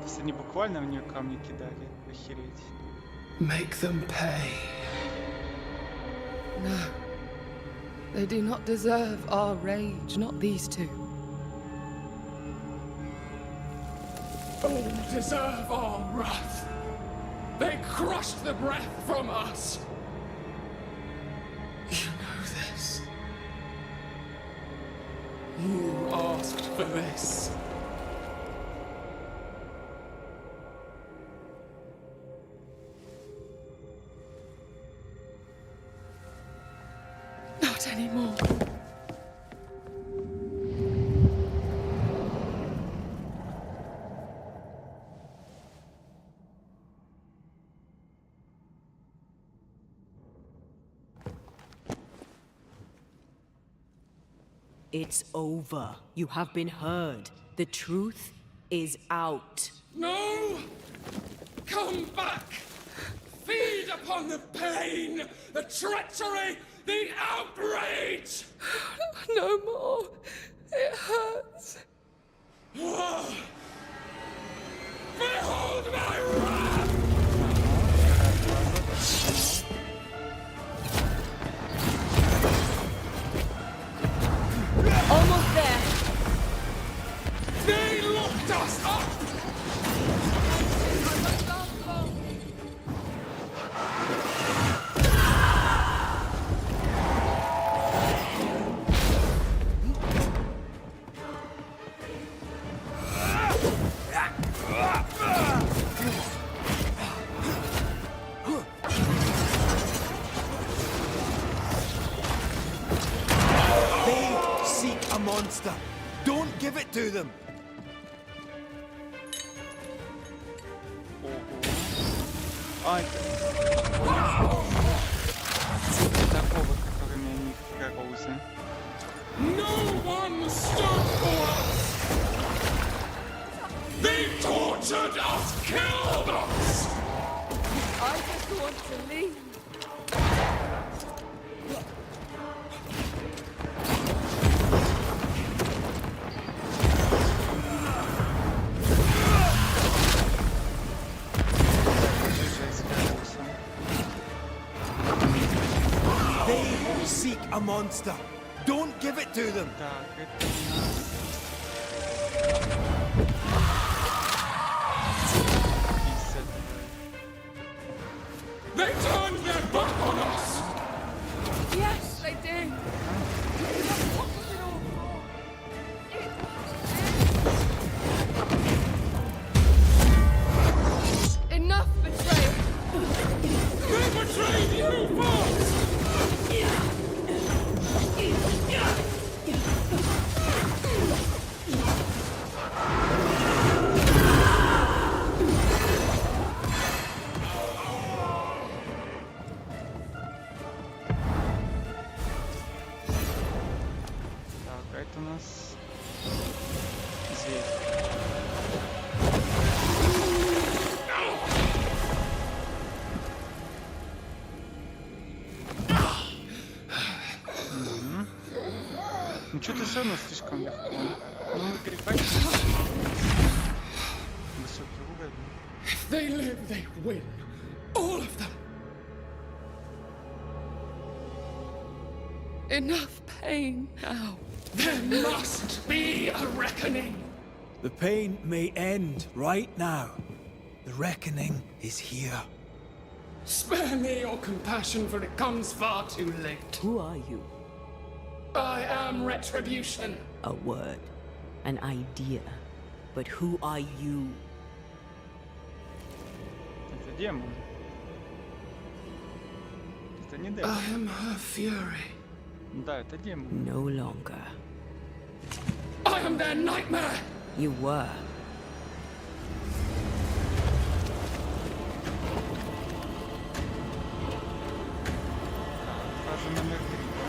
То есть они буквально в нее камни кидали. Охереть. Make them pay. No. They do not deserve our rage, not these two. All deserve our wrath. They crushed the breath from us. You know this. You asked for this. Not anymore. It's over. You have been heard. The truth is out. No! Come back! Feed upon the pain, the treachery, the outrage! No more. It hurts. Behold my wrath! Almost there. They locked us up! They seek a monster. Don't give it to them. Ай, такого, которыми они корозы. No one stood for us! They tortured us, killed us! I just want to leave. They seek a monster. Don't give it to them. Так, это у нас... They turned their back on us! убивает у нас зверь. Ну что ты все равно слишком легко. Ну перехватим. Высокий уровень. If they live, they win. All of them. Enough pain now. There must be a reckoning. The pain may end right now. The reckoning is here. Spare me your compassion, for it comes far too late. Who are you? I am retribution. A word. An idea. But who are you? Это демон. Это не демон. I am her fury. Да, это демон. No longer. I am their nightmare. You were. Фаза номер 3, да?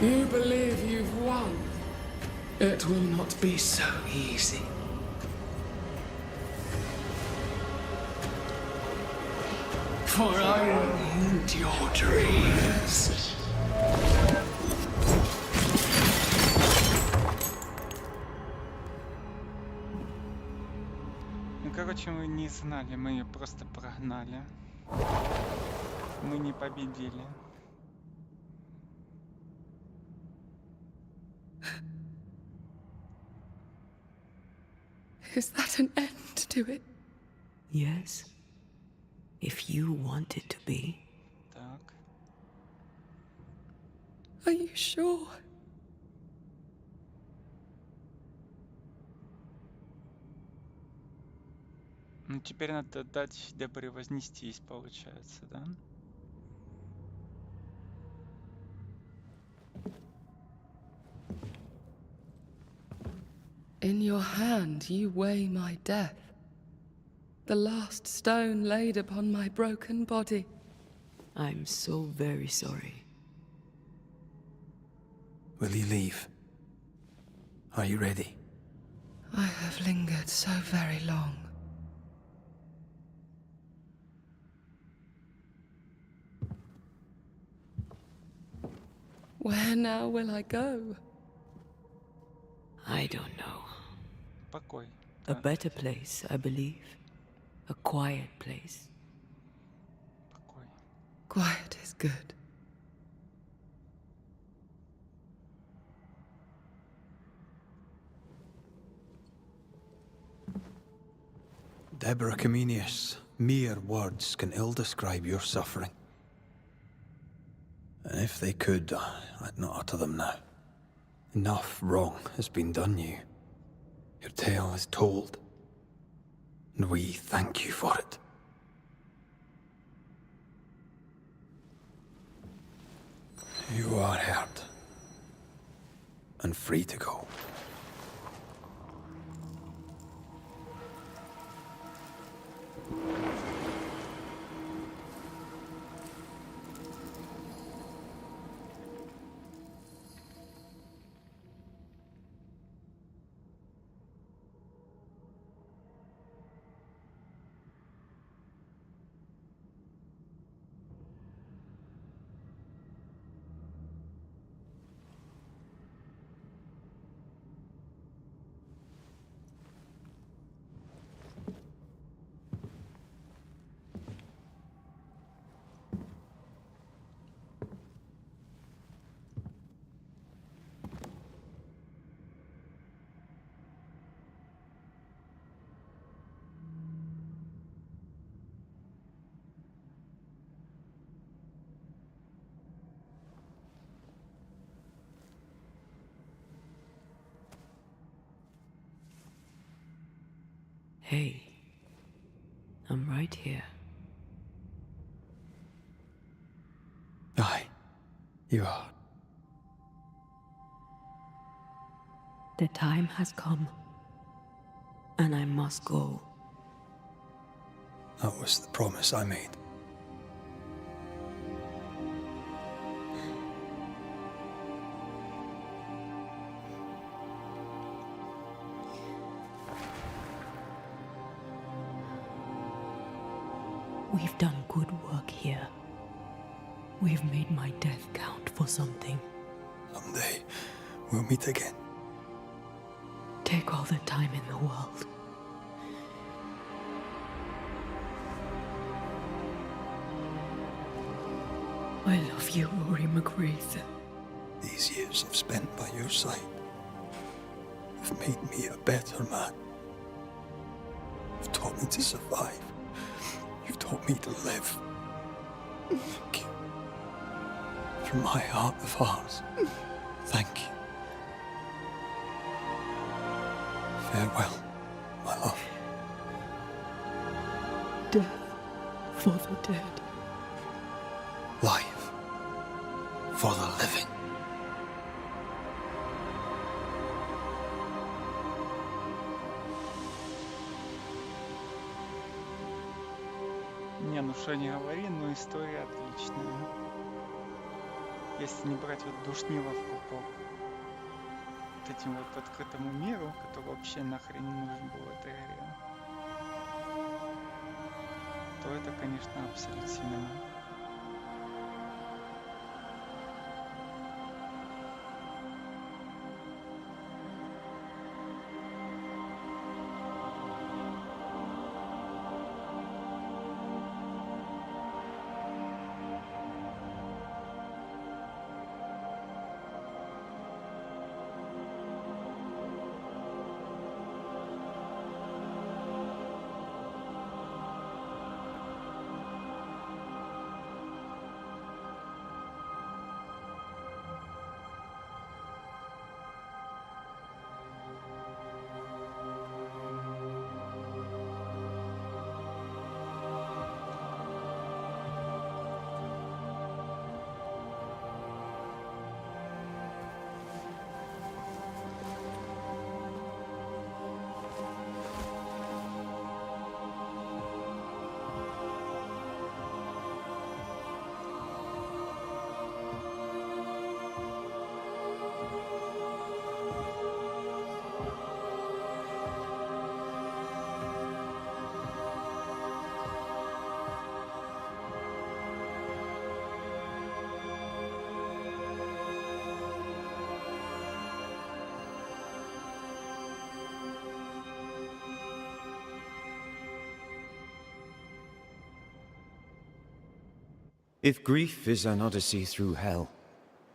You believe you've won. It will not be so easy. For I will end your dreams. Ну, короче, мы не знали, мы ее просто прогнали. Мы не победили. Is that an end to it? Yes. If you want it to be. Так. Are you sure? Ну, теперь надо дать Деборе вознестись, получается, да? In your hand you weigh my death. The last stone laid upon my broken body. I'm so very sorry. Will you leave? Are you ready? I have lingered so very long. Where now will I go? I don't know. Покой. A better place, I believe. A quiet place. Покой. Quiet is good. Deborah Comenius, mere words can ill describe your suffering. And if they could, I'd not utter them now. Enough wrong has been done you. Your tale is told, and we thank you for it. You are heard, and free to go. Hey, I'm right here. Aye, you are. The time has come. And I must go. That was the promise I made. We've done good work here. We've made my death count for something. Someday, we'll meet again. Take all the time in the world. I love you, Rory McGrath. These years I've spent by your side have made me a better man. You've taught me to survive. You've taught me to live. Thank you. From my heart of hearts, thank you. Farewell, my love. Death for the dead. Life for the living. Не, ну что не говори, но история отличная. Если не брать вот душнило в пупок вот этим вот открытому миру, который вообще нахрен не нужен был в этой игре, то это, конечно, абсолют синема. If grief is an odyssey through hell,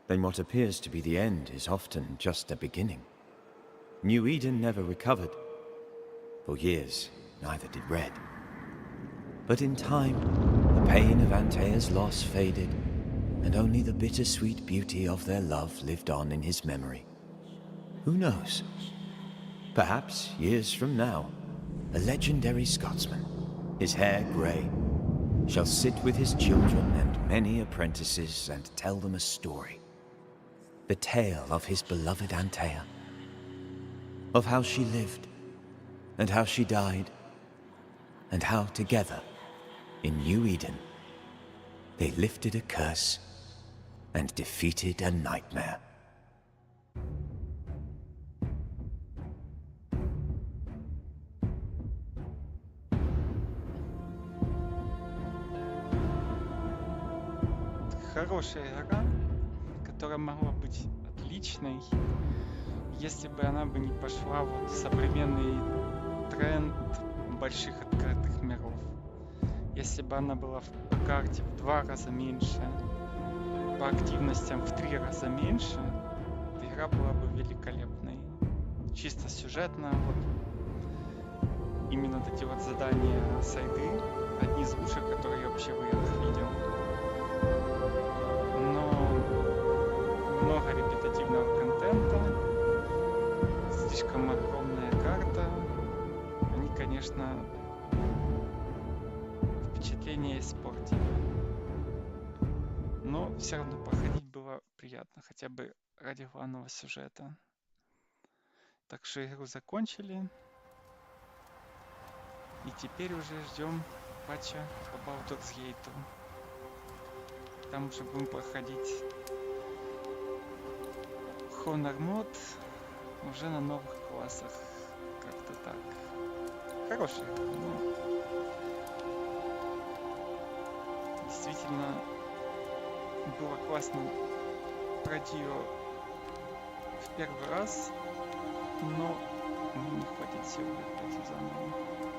then what appears to be the end is often just a beginning. New Eden never recovered. For years, neither did Red. But in time, the pain of Antea's loss faded, and only the bittersweet beauty of their love lived on in his memory. Who knows? Perhaps, years from now, a legendary Scotsman, his hair grey, shall sit with his children and many apprentices and tell them a story. The tale of his beloved Antea. Of how she lived, and how she died, and how together, in New Eden, they lifted a curse and defeated a nightmare. Хорошая игра, которая могла быть отличной, если бы она бы не пошла вот в современный тренд больших открытых миров. Если бы она была по карте в 2 раза меньше, по активностям в 3 раза меньше, эта игра была бы великолепной. Чисто сюжетно, вот именно вот эти вот задания сайды, одни из лучших, которые я вообще в играх видел. Но много репетативного контента, слишком огромная карта. Они, конечно, впечатление испортили. Но все равно проходить было приятно, хотя бы ради главного сюжета. Так что игру закончили. И теперь уже ждем патча по Baldur's Gate. Там уже будем проходить Honor мод уже на новых классах. Как-то так. Хороший. Ну, действительно было классно пройти ее в первый раз, но мне не хватит сил пройти заново.